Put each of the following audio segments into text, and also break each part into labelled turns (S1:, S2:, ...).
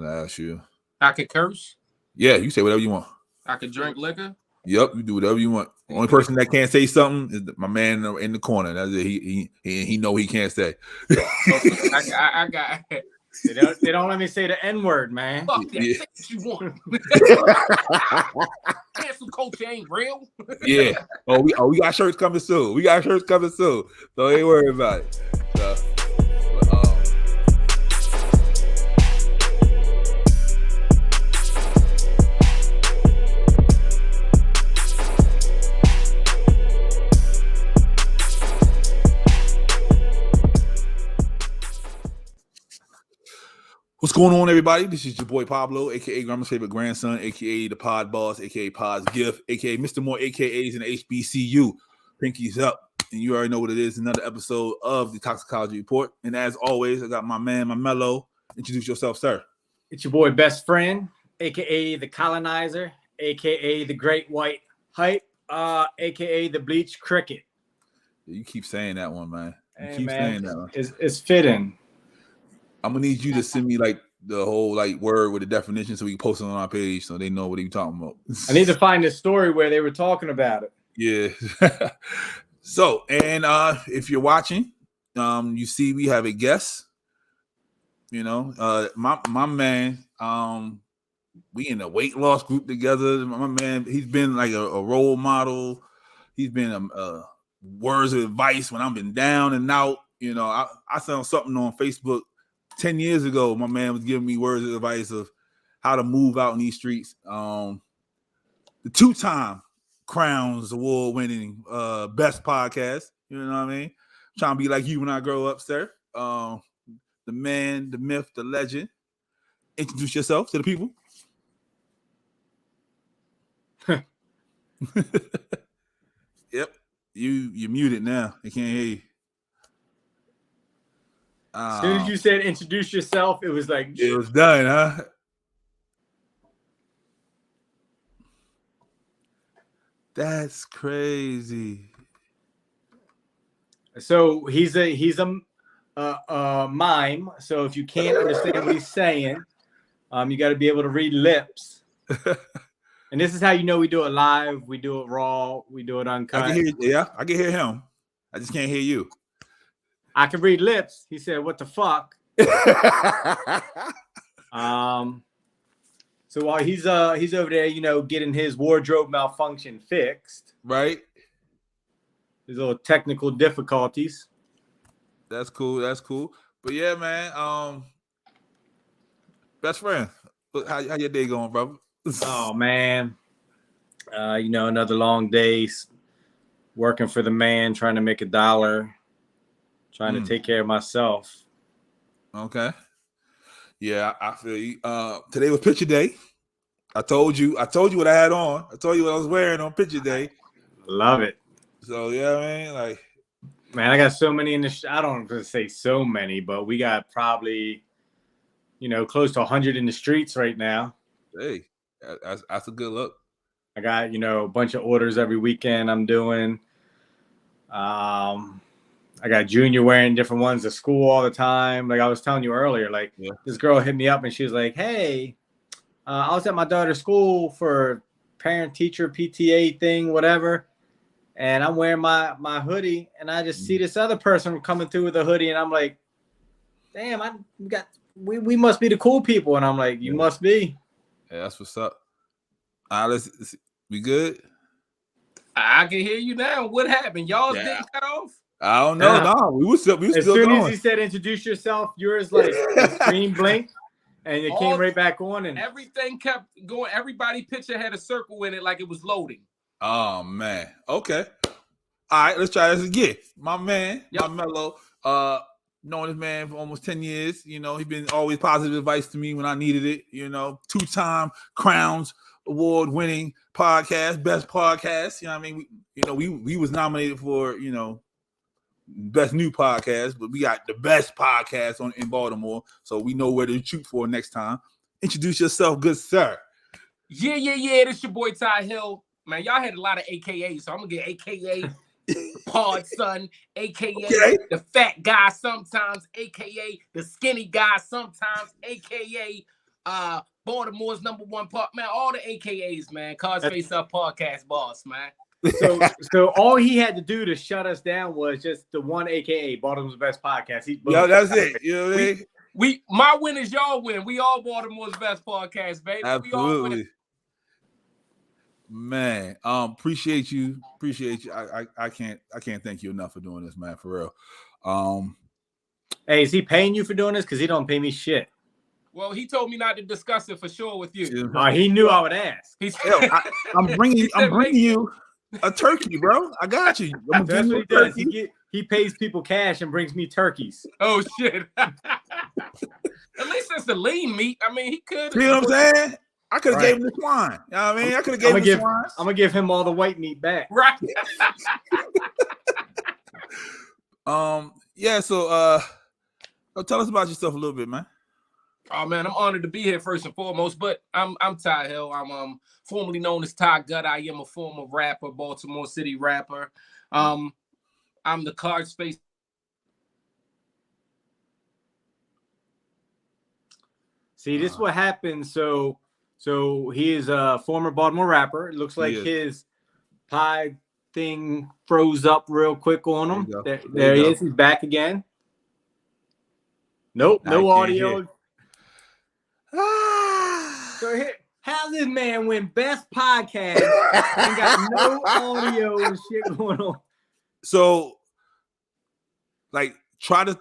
S1: I ask you.
S2: I could curse.
S1: Yeah, you say whatever you want.
S2: I could drink liquor.
S1: Yep, you do whatever you want. The only person that can't say something is my man in the corner. That's it. He know he can't say.
S2: I got.
S3: They don't let me say the N-word, man.
S2: Fuck that. Say what you want. Cancel culture ain't real.
S1: Yeah. We got shirts coming soon. So ain't worry about it. So, what's going on, everybody? This is your boy Pablo, a.k.a. Grandma's favorite grandson, a.k.a. the Pod Boss, a.k.a. Pod's Gift, a.k.a. Mr. More AKAs in the HBCU. Pinkies up. And you already know what it is. Another episode of the Toxicology Report. And as always, I got my man, my mellow. Introduce yourself, sir.
S3: It's your boy Best Friend, a.k.a. the Colonizer, a.k.a. the Great White Hype, a.k.a. the Bleach Cricket.
S1: You keep saying that one, man.
S3: Saying that one. It's fitting.
S1: I'm gonna need you to send me like the whole like word with the definition so we can post it on our page so they know what you're talking about.
S3: I need to find a story where they were talking about it.
S1: Yeah. So, and if you're watching, you see we have a guest. You know, my man, we in a weight loss group together. My man, he's been like a role model. He's been words of advice when I've been down and out. You know, I found something on Facebook 10 years ago. My man was giving me words of advice of how to move out in these streets. The 2-time Crowns award-winning best podcast. You know what I mean? I'm trying to be like you when I grow up, sir. The man, the myth, the legend. Introduce yourself to the people. Yep. You're muted now. They can't hear you.
S3: As soon as you said introduce yourself, it was like
S1: it was done, huh? That's crazy.
S3: So he's a mime. So if you can't understand what he's saying, you got to be able to read lips. And this is how you know we do it live, we do it raw, we do it uncut.
S1: I can hear him. I just can't hear you.
S3: I can read lips. He said, "What the fuck?" So while he's over there, you know, getting his wardrobe malfunction fixed,
S1: right?
S3: There's little technical difficulties.
S1: That's cool. But yeah, man. Best friend, how your day going, brother?
S3: Oh man, you know, another long day, working for the man, trying to make $1. Trying to take care of myself.
S1: Okay. Yeah, I feel you. Today was picture day. I told you what I had on. I told you what I was wearing on picture day.
S3: Love it.
S1: So yeah, man, like,
S3: man, I got so many in the. I don't want to say so many, but we got probably, you know, close to 100 in the streets right now.
S1: Hey, that's a good look.
S3: I got, you know, a bunch of orders every weekend I'm doing. I got Junior wearing different ones to school all the time. Like I was telling you earlier, like This girl hit me up and she was like, "Hey, I was at my daughter's school for parent-teacher PTA thing, whatever. And I'm wearing my hoodie and I just see this other person coming through with a hoodie. And I'm like, damn, we must be the cool people." And I'm like, you must be.
S1: Yeah, that's what's up. We good?
S2: I can hear you now. What happened? Y'all didn't cut off?
S1: I don't know. No, we was still going.
S3: As soon as he said introduce yourself, yours like the screen blinked and it came right back on, and
S2: everything kept going. Everybody picture had a circle in it like it was loading.
S1: Oh man. Okay. All right, let's try this again. My man, my mellow, knowing this man for almost 10 years. You know, he's been always positive advice to me when I needed it. You know, 2-time Crowns award-winning podcast, best podcast. You know what I mean? We was nominated for, you know, best new podcast, but we got the best podcast in Baltimore, so we know where to shoot for next time. Introduce yourself, good sir.
S2: Yeah. This your boy Ty Hill. Man, y'all had a lot of AKAs, so I'm gonna get AKA Pod Son, AKA the fat guy sometimes, AKA the skinny guy sometimes, AKA Baltimore's #1 part, man. All the AKAs, man. Cards Face Up podcast boss, man.
S3: So all he had to do to shut us down was just the one AKA, Baltimore's best podcast.
S1: That's it. You know what I mean?
S2: My win is y'all win. We all Baltimore's best podcast, baby.
S1: Absolutely.
S2: We all win.
S1: Man, appreciate you. I can't thank you enough for doing this, man, for real.
S3: Hey, is he paying you for doing this? Because he don't pay me shit.
S2: Well, he told me not to discuss it for sure with you.
S3: He knew I would ask.
S1: I'm bringing you a turkey, bro. I got you.
S3: That's what he does. He pays people cash and brings me turkeys.
S2: Oh shit! At least it's the lean meat. I mean, he could.
S1: You know what I'm saying? I could have gave him the swine. You know what I mean? I could have gave him the swine.
S3: I'm gonna give him all the white meat back.
S2: Right.
S1: Yeah. So, tell us about yourself a little bit, man.
S2: Oh man, I'm honored to be here first and foremost. But I'm Ty Hill. I'm formerly known as Ty Gut. I am a former rapper, Baltimore City rapper. I'm the Card Space.
S3: See, this is what happens. So he is a former Baltimore rapper. It looks like his pie thing froze up real quick on him. There he is. He's back again. Nope, no audio. So here, how this man win best podcast and got no audio and shit going on?
S1: So, like, try to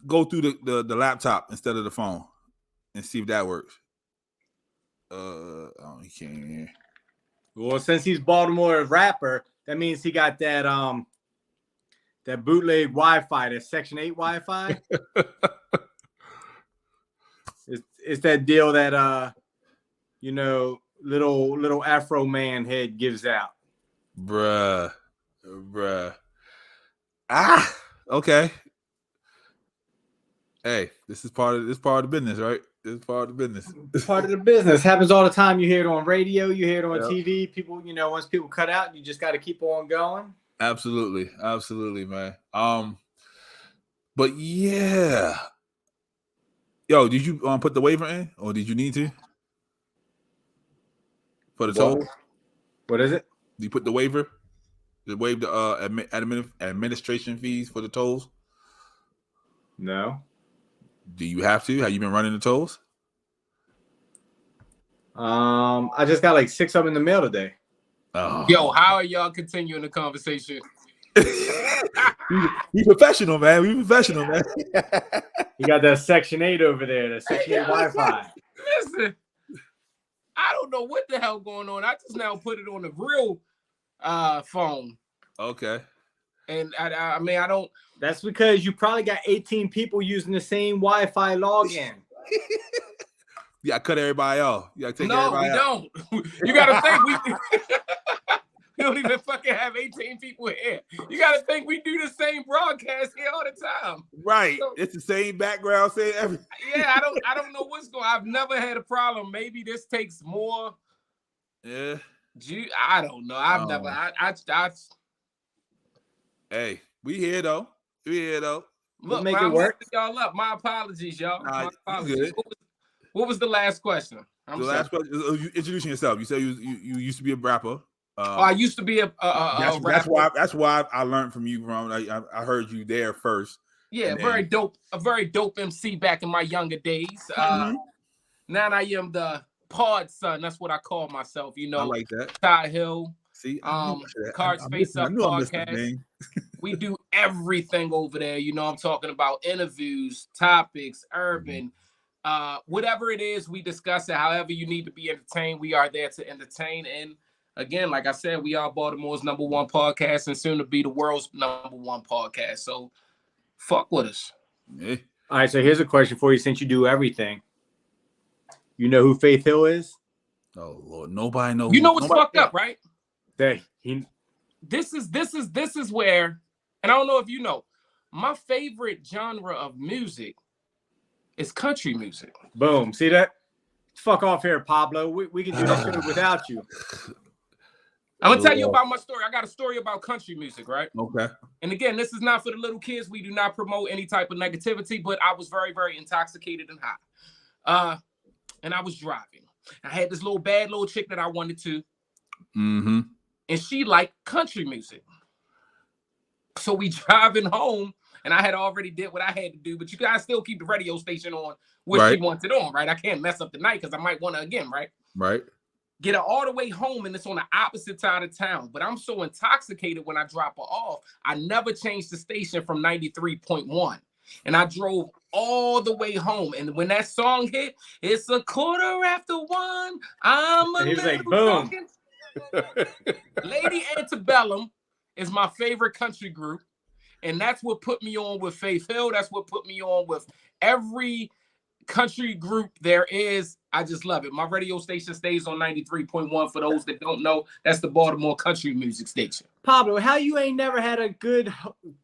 S1: go through the laptop instead of the phone and see if that works. He can't hear.
S3: Well, since he's Baltimore rapper, that means he got that that bootleg Wi-Fi, that Section 8 Wi-Fi. It's that deal that little Afro man head gives out.
S1: Bruh. Okay. Hey, this is part of the business, right? This is part of the business.
S3: It's part of the business. Happens all the time. You hear it on radio, you hear it on TV. People, once people cut out, you just got to keep on going.
S1: Absolutely, man. But yeah. Yo, did you put the waiver in, or did you need to for the toll?
S3: What is it?
S1: Did you put the waiver? Did waive the administration fees for the tolls?
S3: No.
S1: Do you have to? Have you been running the tolls?
S3: I just got like 6 of them in the mail today.
S1: Oh.
S2: Yo, how are y'all continuing the conversation?
S1: We professional, man. We professional, man.
S3: You got that Section 8 over there, that Section 8 Wi-Fi.
S2: Listen, I don't know what the hell going on. I just now put it on the real phone.
S1: Okay.
S2: And I mean, I don't.
S3: That's because you probably got 18 people using the same Wi-Fi login.
S1: You gotta cut everybody off. You gotta take everybody out.
S2: No, we don't. You gotta think we don't even fucking have 18 people here. You gotta think we do the same broadcast here all the time.
S1: Right. So, it's the same background, same everything.
S2: Yeah, I don't know what's going on. I've never had a problem. Maybe this takes more.
S1: Yeah.
S2: I don't know. I've never.
S1: Hey, we here though.
S2: Look,
S3: we'll make it work.
S2: Y'all up. My apologies, y'all. My apologies.
S1: Good.
S2: What was the last question?
S1: Last question. You introducing yourself. You said you used to be a rapper.
S2: I used to be a rapper.
S1: That's why I learned from you. I heard you there first.
S2: Yeah, a very dope MC back in my younger days. Now I am the pod son. That's what I call myself.
S1: I like that.
S2: Ty Hill.
S1: See,
S2: Cards Face Up podcast. We do everything over there. I'm talking about interviews, topics, urban, whatever it is, we discuss it. However you need to be entertained, we are there to entertain. And again, like I said, we are Baltimore's #1 podcast and soon to be the world's #1 podcast. So fuck with us.
S1: Yeah.
S3: All right, so here's a question for you. Since you do everything, you know who Faith Hill is?
S1: Oh Lord, nobody knows.
S2: You know what's fucked up, right?
S3: This
S2: is where, and I don't know if you know, my favorite genre of music is country music.
S3: Boom. See that? Fuck off here, Pablo. We can do that shit without you.
S2: I'm gonna tell you about my story. I got a story about country music, right?
S1: Okay.
S2: And again, this is not for the little kids. We do not promote any type of negativity, but I was very, very intoxicated and high. and I was driving. I had this bad little chick that I wanted to,
S1: and
S2: she liked country music. So we driving home, and I had already did what I had to do, but you guys still keep the radio station on what she wants it on, right? I can't mess up the night because I might want to again, right?
S1: Right.
S2: Get her all the way home, and it's on the opposite side of town. But I'm so intoxicated when I drop her off, I never changed the station from 93.1. And I drove all the way home. And when that song hit, it's 1:15. I'm a
S3: little like, boom.
S2: Lady Antebellum is my favorite country group. And that's what put me on with Faith Hill. That's what put me on with every country group there is. I just love it. My radio station stays on 93.1. For those that don't know, that's the Baltimore country music station.
S3: Pablo, how you ain't never had a good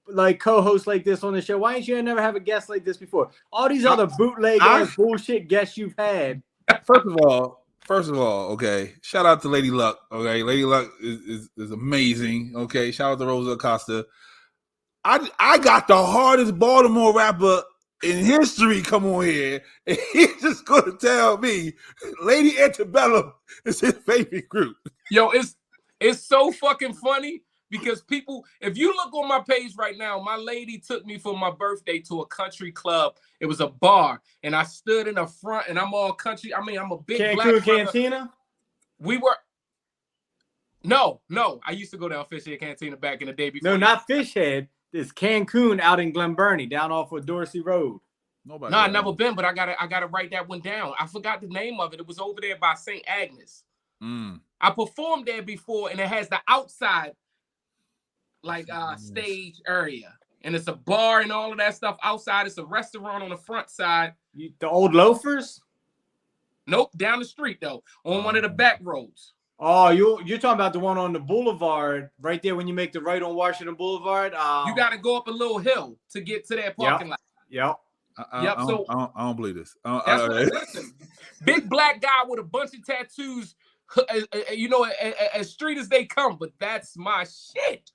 S3: like co-host like this on the show? Why ain't you never have a guest like this before? All these other bootleg bullshit guests you've had.
S1: First of all, okay. Shout out to Lady Luck. Okay, Lady Luck is amazing. Okay, shout out to Rosa Acosta. I got the hardest Baltimore rapper in history come on here, and he's just gonna tell me Lady Antebellum is his favorite group.
S2: Yo, it's so fucking funny because people, if you look on my page right now, my lady took me for my birthday to a country club. It was a bar, and I stood in the front, and I'm all country. I mean, I'm a big
S3: Cancun Cantina.
S2: We were. No, I used to go down Fishhead Cantina back in the day before.
S3: No, not Fishhead. It's Cancun out in Glen Burnie, down off of Dorsey Road.
S2: I've never been, but I gotta write that one down. I forgot the name of it. It was over there by St. Agnes. I performed there before, and it has the outside stage area, and it's a bar and all of that stuff outside. It's a restaurant on the front side.
S3: The Old Loafers?
S2: Nope, down the street though, on one of the back roads.
S3: Oh, you're talking about the one on the boulevard right there when you make the right on Washington Boulevard.
S2: You got to go up a little hill to get to that parking lot.
S3: Yep.
S1: I don't believe this.
S2: Listen, big black guy with a bunch of tattoos, as street as they come, but that's my shit.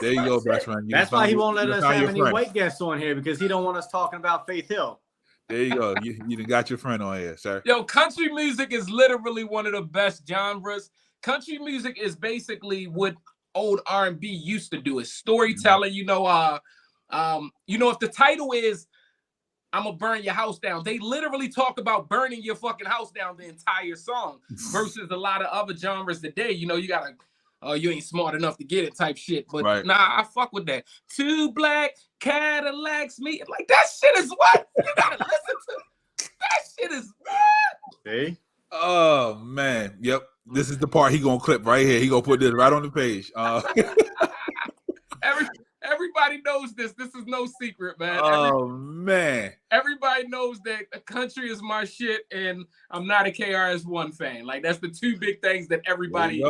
S1: There you go, best friend.
S3: That's why he won't let us have any white guests on here, because he don't want us talking about Faith Hill.
S1: There you go. You got your friend on here, sir.
S2: Yo, country music is literally one of the best genres. Country music is basically what old R&B used to do. It's storytelling. If the title is "I'm gonna burn your house down," they literally talk about burning your fucking house down the entire song. Versus a lot of other genres today. You gotta, you ain't smart enough to get it type shit. But Nah, I fuck with that. 2 black Cadillacs, me like that shit is what you gotta listen to. That shit is what.
S3: See?
S1: Oh man, yep. This is the part he gonna clip right here. He gonna put this right on the page.
S2: Everybody knows this. This is no secret, man.
S1: Man.
S2: Everybody knows that country is my shit, and I'm not a KRS-One fan. Like that's the two big things that everybody.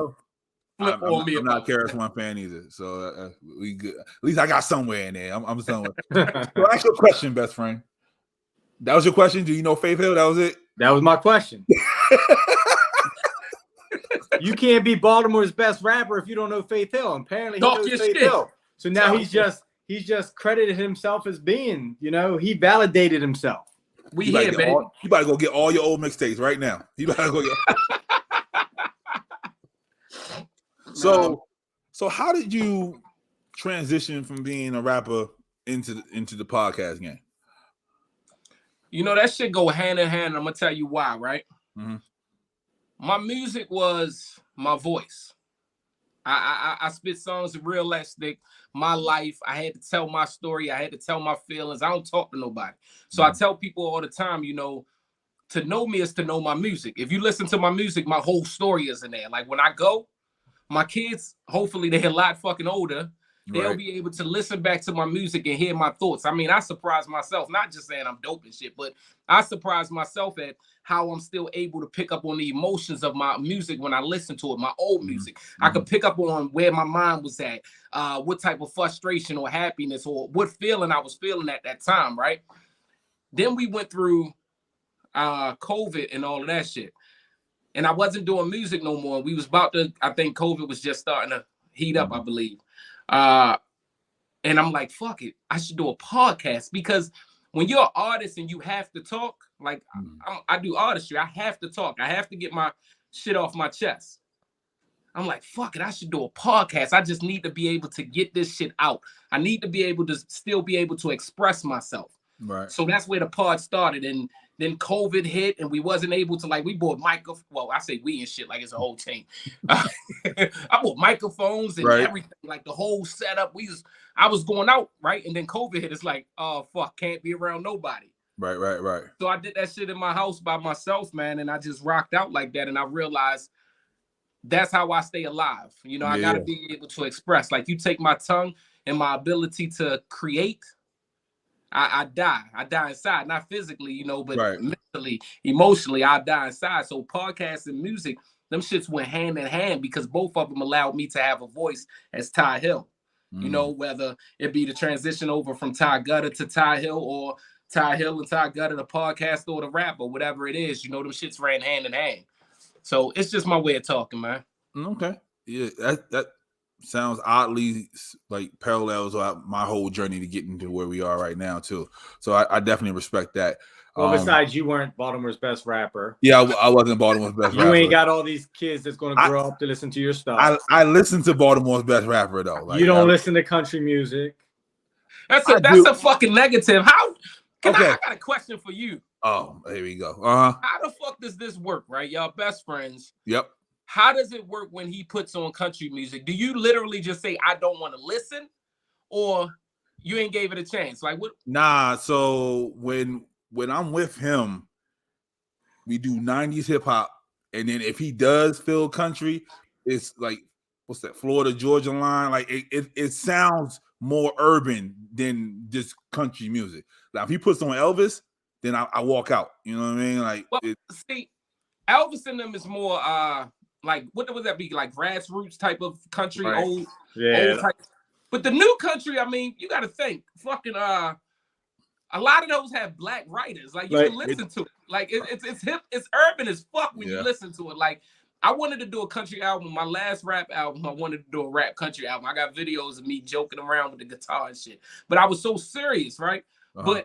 S1: I'm not a KRS-One fan either, so we good. At least I got somewhere in there. I'm somewhere. So ask your question, best friend. That was your question. Do you know Faith Hill? That was it.
S3: That was my question. You can't be Baltimore's best rapper if you don't know Faith Hill. Apparently, he knows Faith Hill. So now he's just credited himself as being. He validated himself.
S2: We here, baby.
S1: You better go get all your old mixtapes right now. You better go get. So how did you transition from being a rapper into the podcast game?
S2: That shit go hand in hand. I'm gonna tell you why, right?
S1: Mm-hmm.
S2: My music was my voice. I spit songs realistic, my life. I had to tell my story. I had to tell my feelings. I don't talk to nobody. So I tell people all the time, to know me is to know my music. If you listen to my music, my whole story is in there. Like when I go, my kids, hopefully they're a lot fucking older. They'll be able to listen back to my music and hear my thoughts. I mean, I surprise myself, not just saying I'm dope and shit, but I surprise myself at how I'm still able to pick up on the emotions of my music when I listen to it, my old music. I could pick up on where my mind was at, what type of frustration or happiness or what feeling I was feeling at that time, right? Then we went through COVID and all of that shit. And I wasn't doing music no more. We was about to, I think COVID was just starting to heat up, I believe. And I'm like, fuck it, I should do a podcast, because when you're an artist and you have to talk, like I do artistry, I have to talk. I have to get my shit off my chest. I'm like, fuck it, I should do a podcast. I just need to be able to get this shit out. I need to be able to still be able to express myself.
S1: Right.
S2: So that's where the pod started. And then COVID hit and we wasn't able to, like, we bought microphones. Well, I say we and shit like it's a whole team. I bought microphones and everything, like the whole setup. I was going out, right? And then COVID hit. It's like, oh, fuck, can't be around nobody.
S1: Right.
S2: So I did that shit in my house by myself, man. And I just rocked out like that. And I realized that's how I stay alive. You know, I got to be able to express. Like, you take my tongue and my ability to create, I die. I die inside, not physically, you know, but mentally, emotionally, I die inside. So podcasts and music, them shits went hand in hand because both of them allowed me to have a voice as Ty Hill. You know, whether it be the transition over from Ty Gutter to Ty Hill, or Ty Hill and Ty Gutter, the podcast or the rap, or whatever it is, you know, them shits ran hand in hand. So it's just my way of talking, man.
S1: Okay. Yeah, that sounds oddly like parallels my whole journey to getting to where we are right now too. So I definitely respect that.
S3: Well, besides, you weren't Baltimore's best rapper.
S1: Yeah, I wasn't Baltimore's best rapper.
S3: You ain't got all these kids that's going to grow up to listen to your stuff.
S1: I listen to Baltimore's best rapper though.
S3: Like, you don't listen to country music.
S2: That's a fucking negative. How? I got a question for you.
S1: Oh, here we go.
S2: How the fuck does this work, right? Y'all best friends.
S1: Yep.
S2: How does it work when he puts on country music? Do you literally just say, I don't want to listen? Or you ain't gave it a chance? Like what?
S1: Nah, so when I'm with him, we do 90s hip hop. And then if he does feel country, it's like, what's that, Florida, Georgia line? Like it sounds more urban than just country music. Like if he puts on Elvis, then I walk out. You know what I mean? Like,
S2: well, see, Elvis in them is more like, what would that be? Like grassroots type of country, old type. But the new country, I mean, you got to think, fucking a lot of those have black writers. Like you can listen to it. Like it's hip, it's urban as fuck when you listen to it. Like I wanted to do a country album. My last rap album, I wanted to do a rap country album. I got videos of me joking around with the guitar and shit. But I was so serious, right? But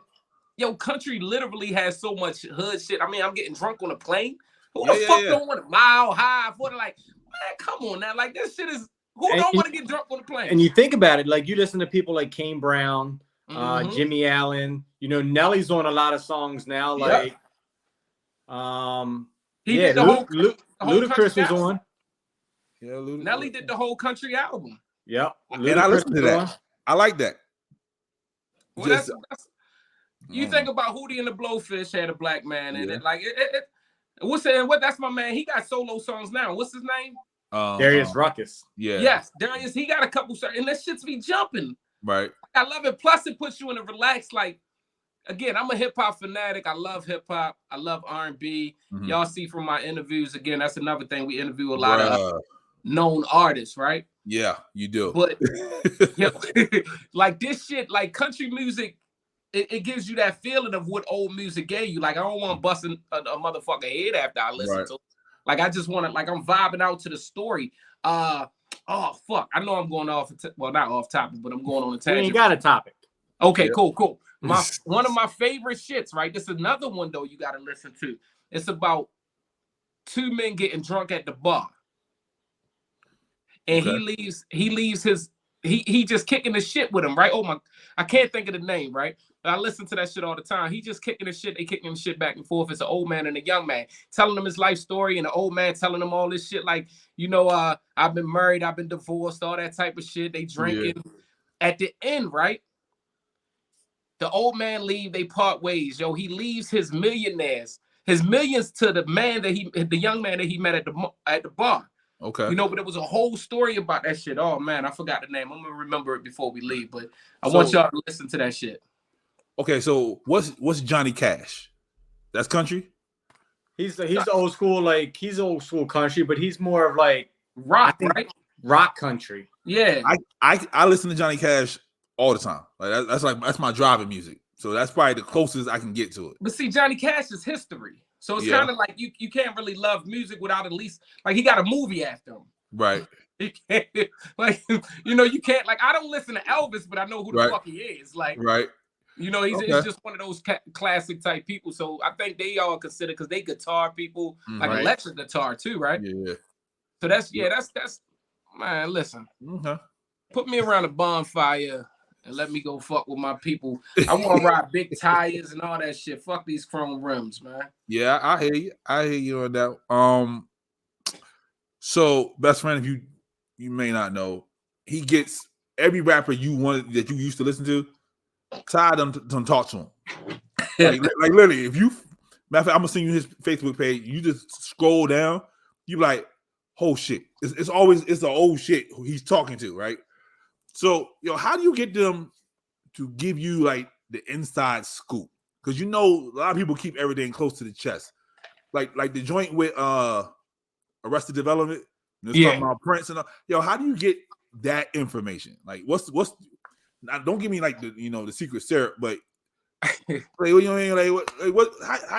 S2: yo, country literally has so much hood shit. I mean, I'm getting drunk on a plane. Who the fuck don't want a Mile High? For like, man, come on now. Like this shit is, who don't want to get drunk on a plane?
S3: And you think about it, like you listen to people like Kane Brown, Jimmy Allen. You know, Nelly's on a lot of songs now. Like,
S2: he did the whole
S3: Ludacris was on.
S1: Yeah, Ludacris.
S2: Nelly did the whole country album.
S3: Yep,
S1: and I listened to that. I like that.
S2: Well, that's you think about Hootie and the Blowfish had a black man in it. Like that's my man. He got solo songs now. What's his name?
S3: Darius Ruckus.
S1: Yeah.
S2: Yes, Darius. He got a couple, and that shit's be jumping.
S1: Right.
S2: I love it. Plus, it puts you in a relaxed, like, again, I'm a hip hop fanatic. I love hip hop. I love R&B. Y'all see from my interviews, again, that's another thing. We interview a lot of known artists, right?
S1: Yeah, you do.
S2: But like this shit, like country music, it gives you that feeling of what old music gave you. Like I don't want busting a motherfucker head after I listen to it. Like I just want to, like I'm vibing out to the story. Oh fuck! I know I'm going off. Well, not off topic, but I'm going on a tangent.
S3: We ain't got a topic.
S2: Okay, cool. One of my favorite shits, right? This is another one though you got to listen to. It's about two men getting drunk at the bar, and he leaves his. He just kicking the shit with him, right? Oh my, I can't think of the name, right? But I listen to that shit all the time. He just kicking the shit. They kicking the shit back and forth. It's an old man and a young man telling him his life story, and the old man telling him all this shit. Like, you know, I've been married, I've been divorced, all that type of shit. They drinking. Yeah. At the end, right? The old man leave. They part ways. Yo, he leaves his millions to the man the young man that he met at the bar.
S1: Okay.
S2: You know, but it was a whole story about that shit. Oh man, I forgot the name. I'm gonna remember it before we leave, but I want y'all to listen to that shit.
S1: Okay, so what's Johnny Cash? That's country?
S3: He's old school, like he's old school country, but he's more of like
S2: rock, right?
S3: Rock country.
S2: Yeah.
S1: I listen to Johnny Cash all the time. Like that's my driving music. So that's probably the closest I can get to it.
S2: But see, Johnny Cash is history. So it's kind of like you can't really love music without at least, like, he got a movie after him.
S1: Right.
S2: You can't, like, you know, you can't, like, I don't listen to Elvis, but I know who the fuck he is. Like,
S1: right.
S2: You know, he's just one of those classic type people. So I think they all consider, because they guitar people, like electric guitar too, right?
S1: Yeah.
S2: So that's man. Listen, put me around a bonfire and let me go fuck with my people. I want to ride big tires and all that shit. Fuck these chrome rims, man.
S1: Yeah, I hear you. I hear you on that. So best friend, if you may not know, he gets every rapper you wanted that you used to listen to. Ty them talk to him. Like literally, if you matter of fact, I'm gonna send you his Facebook page. You just scroll down, you like, oh shit. It's the old shit who he's talking to, right? So, how do you get them to give you like the inside scoop? Because a lot of people keep everything close to the chest. Like the joint with Arrested Development, talking about Prince and all. How do you get that information? Like what's don't give me like the secret syrup, but like, how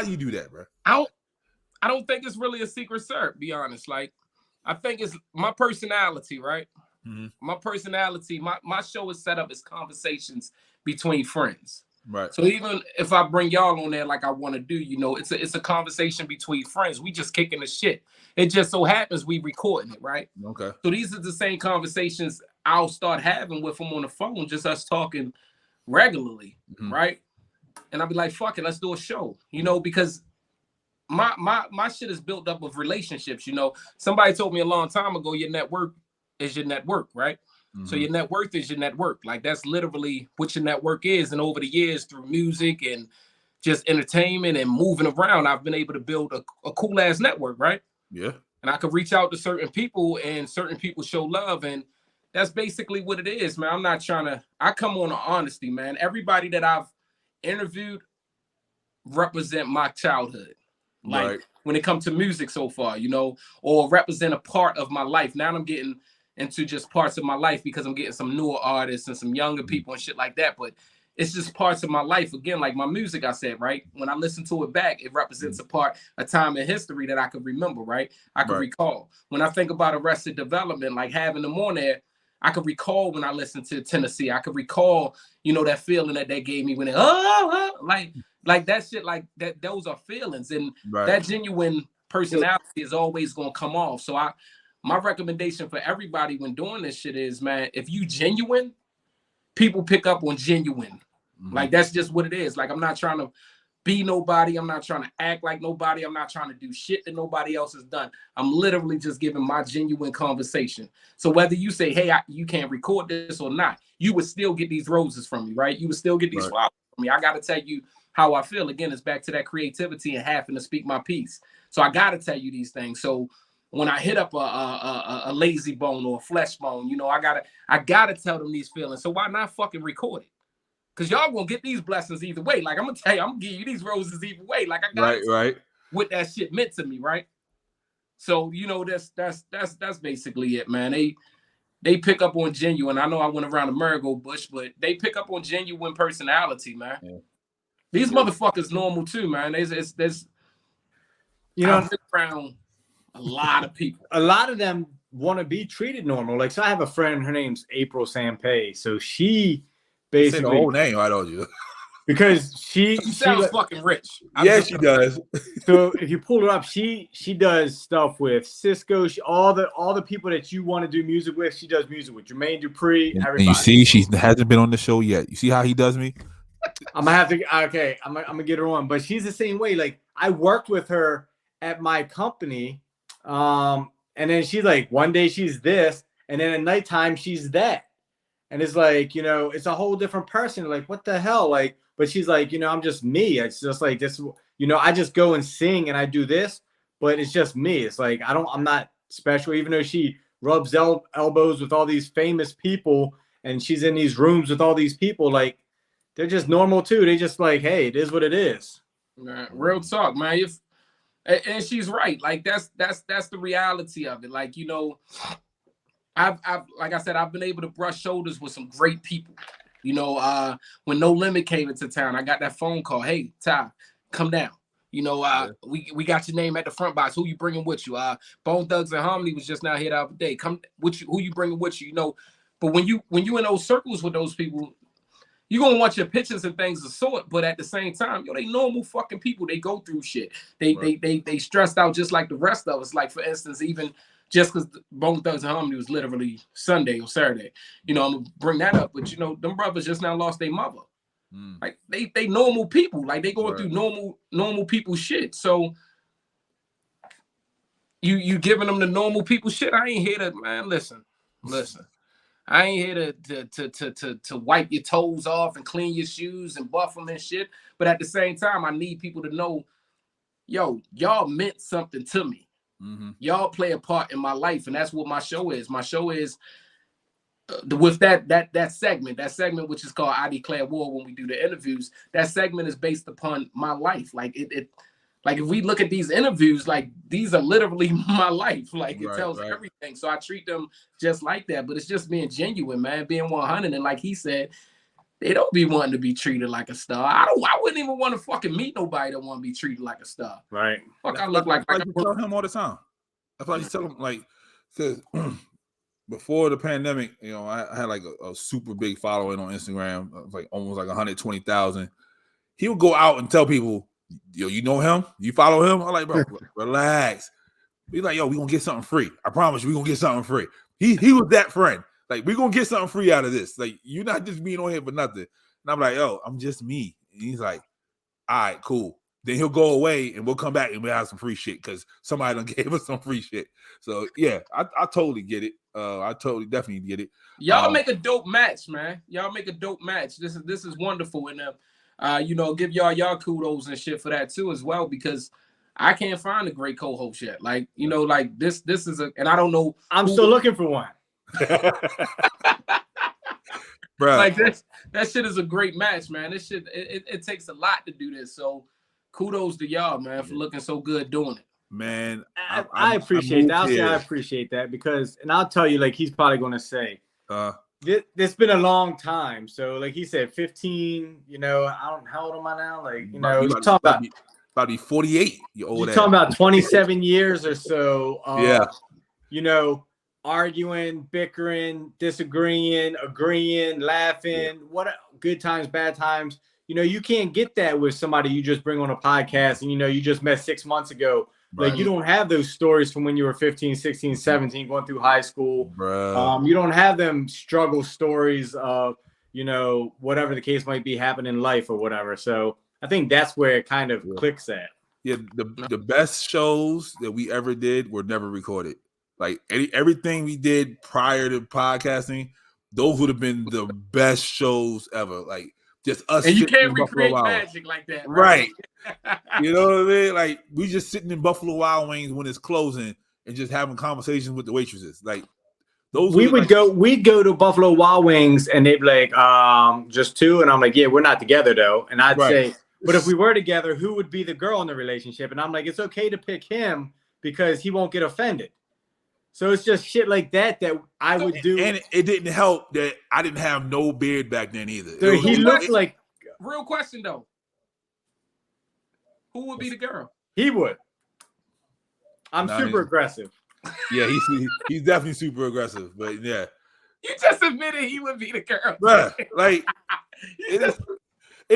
S1: do you do that, bro?
S2: I don't think it's really a secret syrup, be honest. Like, I think it's my personality, right? Mm-hmm. My personality, my show is set up as conversations between friends.
S1: Right.
S2: So even if I bring y'all on there like I want to do, it's a conversation between friends. We just kicking the shit. It just so happens we recording it, right?
S1: Okay.
S2: So these are the same conversations I'll start having with them on the phone, just us talking regularly, right? And I'll be like, fuck it, let's do a show, because my shit is built up of relationships. Somebody told me a long time ago, your network is your network, right? Mm-hmm. So your net worth is your network. Like, that's literally what your network is. And over the years, through music and just entertainment and moving around, I've been able to build a cool ass network, right?
S1: Yeah.
S2: And I could reach out to certain people and certain people show love. And that's basically what it is, man. I'm not trying to, I come on honesty, man. Everybody that I've interviewed represent my childhood. Like, when it comes to music so far, or represent a part of my life. Now I'm getting into just parts of my life because I'm getting some newer artists and some younger people and shit like that. But it's just parts of my life. Again, like my music, I said, right? When I listen to it back, it represents a time in history that I could remember, right? I could recall. When I think about Arrested Development, like having them on there, I could recall when I listened to Tennessee. I could recall, that feeling that they gave me when it, like that shit, like that. Those are feelings, and that genuine personality is always gonna come off. So my recommendation for everybody when doing this shit is, man, if you genuine, people pick up on genuine. Mm-hmm. Like, that's just what it is. Like, I'm not trying to be nobody. I'm not trying to act like nobody. I'm not trying to do shit that nobody else has done. I'm literally just giving my genuine conversation. So whether you say, hey, you can't record this or not, you would still get these roses from me, right? You would still get these flowers from me. I got to tell you how I feel. Again, it's back to that creativity and having to speak my piece. So I got to tell you these things. So when I hit up a lazy bone or a flesh bone, I gotta tell them these feelings. So why not fucking record it? Because y'all gonna get these blessings either way. Like, I'm gonna tell you, I'm gonna give you these roses either way. Like, I got what that shit meant to me, right? So that's basically it, man. They pick up on genuine. I know I went around the merry-go bush, but they pick up on genuine personality, man. Yeah. These motherfuckers normal too, man. There's I've been around a lot of people.
S3: A lot of them want to be treated normal. Like, so I have a friend, her name's April Sampay. So she basically,
S1: say the whole name, I told you.
S3: Because she
S2: sounds fucking rich.
S1: Yeah, she does.
S3: So if you pull her up, she does stuff with Cisco. All the people that you want to do music with, she does music with. Jermaine Dupri, everybody.
S1: And you see, she hasn't been on the show yet. You see how he does me?
S3: I'm gonna have to. Okay, I'm gonna get her on. But she's the same way. Like, I worked with her at my company. And then she's like, one day she's this, and then at nighttime she's that. And it's like, it's a whole different person. Like, what the hell? Like, but she's like, I'm just me. It's just like this, I just go and sing and I do this, but it's just me. It's like, I'm not special, even though she rubs elbows with all these famous people and she's in these rooms with all these people. Like, they're just normal too. They just like, hey, it is what it is.
S2: Real talk, man. And she's right. Like, that's the reality of it. Like, I've like I said, I've been able to brush shoulders with some great people. When No Limit came into town, I got that phone call. Hey, Ty, come down. We got your name at the front box. Who you bringing with you? Bone Thugs and Harmony was just now here the other day. Come with you. Who you bringing with you? But when you in those circles with those people, you're gonna want your pictures and things of sort, but at the same time, yo, they normal fucking people. They go through shit. They stressed out just like the rest of us. Like, for instance, even just because Bone Thugs and Harmony was literally Sunday or Saturday, I'm gonna bring that up. But them brothers just now lost their mother. Like they normal people. Like, they going through normal people shit. So you giving them the normal people shit. I ain't here to, man. Listen. I ain't here to wipe your toes off and clean your shoes and buff them and shit. But at the same time, I need people to know, yo, y'all meant something to me. Y'all play a part in my life, and that's what my show is. My show is with that segment, which is called I Declare War. When we do the interviews, that segment is based upon my life. Like like if we look at these interviews, like these are literally my life. Like it tells everything. So I treat them just like that. But it's just being genuine, man, being 100. And like he said, they don't be wanting to be treated like a star. I wouldn't even want to fucking meet nobody that want to be treated like a star.
S3: Right.
S2: Fuck, I look like
S1: I tell him all the time. That's why I tell him, like, because before the pandemic, I had like a super big following on Instagram, like almost like 120,000. He would go out and tell people, yo, you know him? You follow him? I'm like, bro, relax. He's like, yo, we gonna get something free. I promise you, we gonna get something free. He was that friend. Like, we gonna get something free out of this. Like, you're not just being on here for nothing. And I'm like, yo, I'm just me. And he's like, all right, cool. Then he'll go away and we'll come back and we'll have some free shit because somebody done gave us some free shit. So yeah, I totally get it. I totally definitely get it.
S2: Y'all make a dope match, man. Y'all make a dope match. This is wonderful. And give y'all kudos and shit for that too as well, because I can't find a great co-host yet. Like, like this is and I don't know.
S3: I'm still looking for one.
S2: Bro, like that shit is a great match, man. This shit, it takes a lot to do this. So kudos to y'all, man, for looking so good doing it.
S3: Man, I appreciate that. I'll say I appreciate that because, and I'll tell you, like, he's probably going to say, it's been a long time. So, like he said, 15, how old am I now? Like, you're talking about
S1: probably 48. You're
S3: talking about 27 years or so. Arguing, bickering, disagreeing, agreeing, laughing, what good times, bad times. You can't get that with somebody you just bring on a podcast and, you just met 6 months ago. Right. Like, you don't have those stories from when you were 15, 16, 17, going through high school. You don't have them struggle stories of, whatever the case might be happening in life or whatever. So I think that's where it kind of clicks at.
S1: Yeah, the best shows that we ever did were never recorded. Like, everything we did prior to podcasting, those would have been the best shows ever. Like, just us.
S2: And you can't recreate magic like that.
S1: Right. You know what I mean? Like, we just sitting in Buffalo Wild Wings when it's closing and just having conversations with the waitresses. Like, those
S3: we'd go to Buffalo Wild Wings and they'd be like, just two. And I'm like, yeah, we're not together though. And I'd say, but if we were together, who would be the girl in the relationship? And I'm like, it's okay to pick him because he won't get offended. So it's just shit like that I would do.
S1: And it didn't help that I didn't have no beard back then either.
S3: So he looks like.
S2: Real question though. Who would be the girl?
S3: He would. I'm super aggressive.
S1: Yeah, he's definitely super aggressive. But yeah.
S2: You just admitted he would be the girl.
S1: Bruh, like it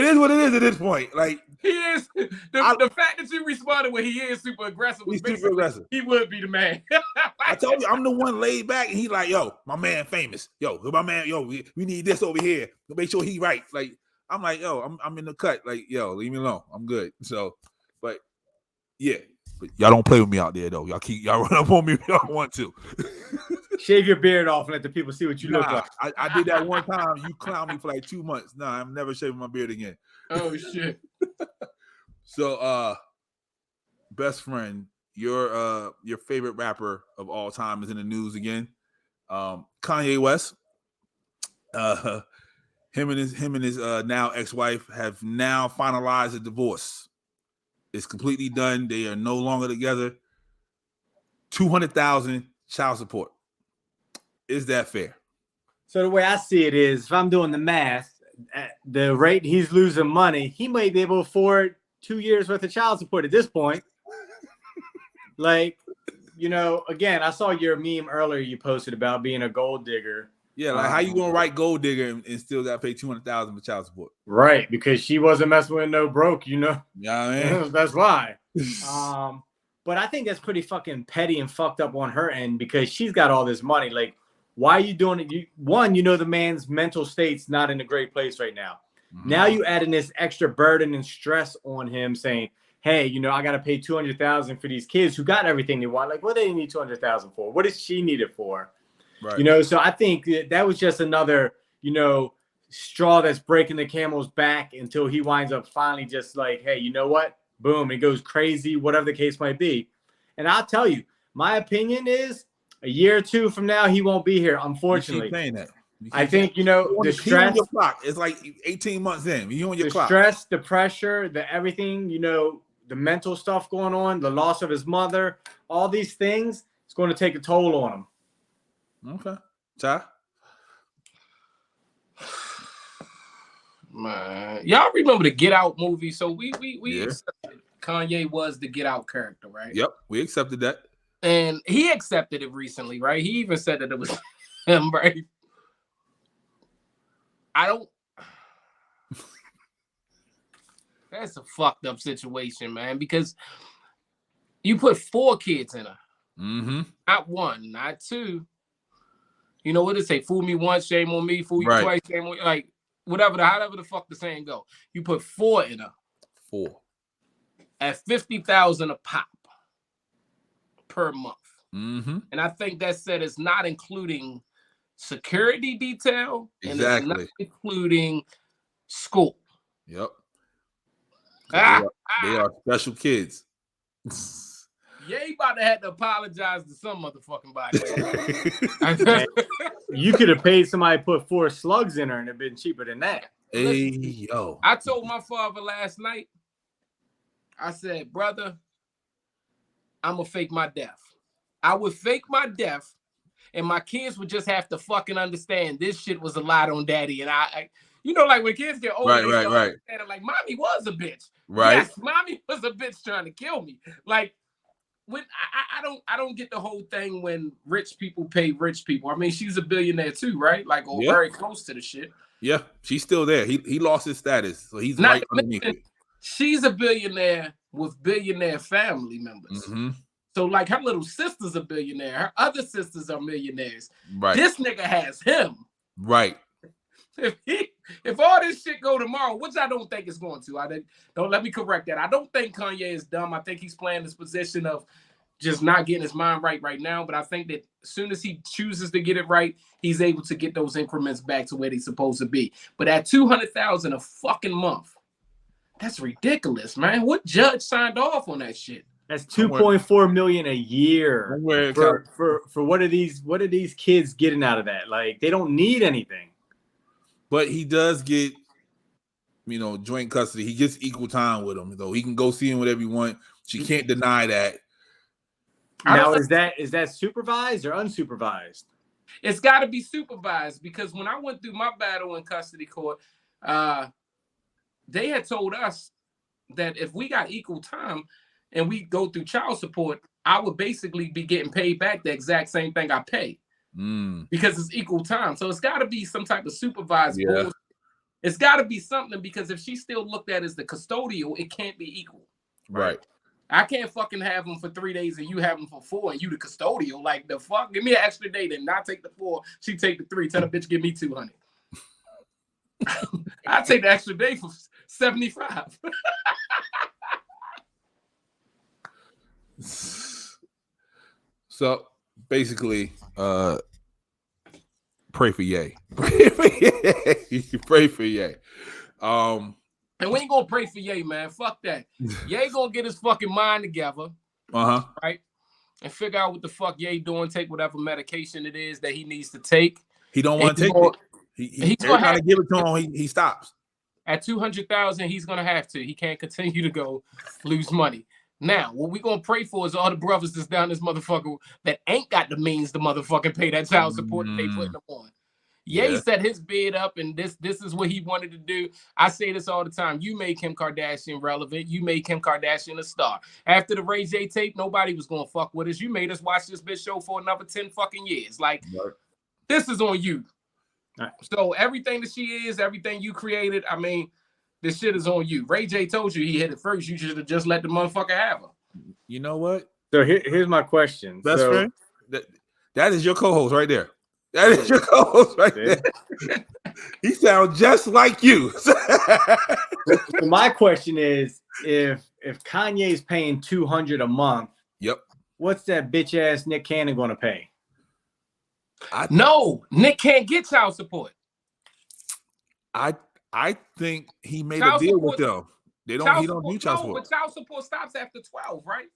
S1: is what it is at this point. Like,
S2: he is the fact that you responded when he is super aggressive.
S1: He's super aggressive.
S2: He would be the man.
S1: I told you, I'm the one laid back, and he like, yo, my man famous. Yo, my man, yo, we need this over here. Make sure he right. Like, I'm like, yo, I'm in the cut. Like, yo, leave me alone. I'm good. So, but yeah. But y'all don't play with me out there though. Y'all run up on me if y'all want to.
S3: Shave your beard off and let the people see what you look like.
S1: I did that one time. You clowned me for like 2 months. Nah, I'm never shaving my beard again.
S2: Oh shit.
S1: So best friend, your favorite rapper of all time is in the news again. Kanye West. Him and his now ex-wife have now finalized a divorce. It's completely done. They are no longer together. $200,000 child support. Is that fair?
S3: So the way I see it is, if I'm doing the math, at the rate he's losing money, he might be able to afford 2 years worth of child support at this point. Like, again, I saw your meme earlier you posted about being a gold digger.
S1: Yeah, like how you gonna write Gold Digger and still got to pay $200,000 for child support?
S3: Right, because she wasn't messing with no broke, you know.
S1: Yeah, you know I mean?
S3: That's why. But I think that's pretty fucking petty and fucked up on her end because she's got all this money. Like, why are you doing it? You know the man's mental state's not in a great place right now. Mm-hmm. Now you add in this extra burden and stress on him, saying, "Hey, you know, I got to pay $200,000 for these kids who got everything they want. Like, what do they need $200,000 for? What does she need it for?" Right. You know, so I think that was just another, you know, straw that's breaking the camel's back until he winds up finally just like, hey, you know what? Boom, it goes crazy, whatever the case might be. And I'll tell you, my opinion is a year or two from now, he won't be here, unfortunately.
S1: You keep saying that.
S3: I think, you know, the stress.
S1: Your clock. It's like 18 months in. You on your clock.
S3: The stress, the pressure, the everything, you know, the mental stuff going on, the loss of his mother, all these things, it's going to take a toll on him.
S1: Okay. Ty?
S2: Man, y'all remember the Get Out movie? So we accepted Kanye was the Get Out character, right?
S1: Yep, we accepted that.
S2: And he accepted it recently, right? He even said that it was him, right? That's a fucked up situation, man, because you put 4 kids in her.
S1: Mm-hmm.
S2: Not 1, not 2. You know what it say? Fool me once, shame on me. Fool you twice, shame on you. Like, however the fuck the saying go. You put 4 in her.
S1: 4.
S2: At $50,000 a pop per month.
S1: Mm-hmm.
S2: And I think that said it's not including security detail. And it's not including school.
S1: Yep. They are special kids.
S2: Yeah, he about to have to apologize to some motherfucking body.
S3: You could have paid somebody to put 4 slugs in her and it'd been cheaper than that.
S1: Hey, yo.
S2: I told my father last night, I said, brother, I'm going to fake my death. I would fake my death and my kids would just have to fucking understand this shit was a lot on daddy. And I you know, like when kids get older,
S1: right.
S2: And like, mommy was a bitch.
S1: Right.
S2: Yes, mommy was a bitch trying to kill me. Like, when I don't get the whole thing when rich people pay rich people. I mean, she's a billionaire too, right? Like, or very close to the shit.
S1: Yeah, she's still there. He lost his status, so he's not right underneath it.
S2: She's a billionaire with billionaire family members.
S1: Mm-hmm.
S2: So, like, her little sister's a billionaire. Her other sisters are millionaires.
S1: Right.
S2: This nigga has him.
S1: Right.
S2: If all this shit go tomorrow, which I don't think it's going to, don't let me correct that. I don't think Kanye is dumb. I think he's playing this position of just not getting his mind right now. But I think that as soon as he chooses to get it right, he's able to get those increments back to where they're supposed to be. But at $200,000 a fucking month, that's ridiculous, man. What judge signed off on that shit?
S3: That's $2.4 million a year for what are these kids getting out of that? Like, they don't need anything.
S1: But he does get, you know, joint custody. He gets equal time with him, though. He can go see him whatever he wants. She can't deny that.
S3: Now, is that supervised or unsupervised?
S2: It's got to be supervised because when I went through my battle in custody court, they had told us that if we got equal time and we go through child support, I would basically be getting paid back the exact same thing I pay. Because it's equal time. So it's got to be some type of supervised bullshit. It's got to be something because if she's still looked at as the custodial, it can't be equal.
S1: Right.
S2: I can't fucking have them for 3 days and you have them for 4 and you the custodial. Like, the fuck? Give me an extra day then. Not take the 4. She take the 3. Tell the bitch give me 200. I take the extra day for 75.
S1: So basically, pray for Ye. Pray for Ye.
S2: And we ain't gonna pray for Ye, man. Fuck that. Ye gonna get his fucking mind together. Right? And figure out what the fuck Ye doing. Take whatever medication it is that he needs to take.
S1: He don't want to take it. He's gonna have to give it to him. He stops.
S2: At 200,000, he's gonna have to. He can't continue to go lose money. Now, what we gonna pray for is all the brothers that's down this motherfucker that ain't got the means to motherfucking pay that child support that they putting them on. Ye set his bid up, and this is what he wanted to do. I say this all the time. You make Kim Kardashian relevant. You make Kim Kardashian a star. After the Ray J tape, nobody was gonna fuck with us. You made us watch this bitch show for another 10 fucking years. Like, this is on you.
S3: Right.
S2: So everything that she is, everything you created, I mean, this shit is on you. Ray J told you he hit it first. You should have just let the motherfucker have her.
S1: You know what?
S3: So here's my question.
S1: Best friend? That is your co-host right there. That is your co-host right there. He sounds just like you.
S3: So my question is, if Kanye's paying $200 a month,
S1: yep,
S3: what's that bitch ass Nick Cannon gonna pay?
S2: No, Nick can't get child support.
S1: I think he made child a deal support, with them. He don't do child support.
S2: But child support stops after 12, right?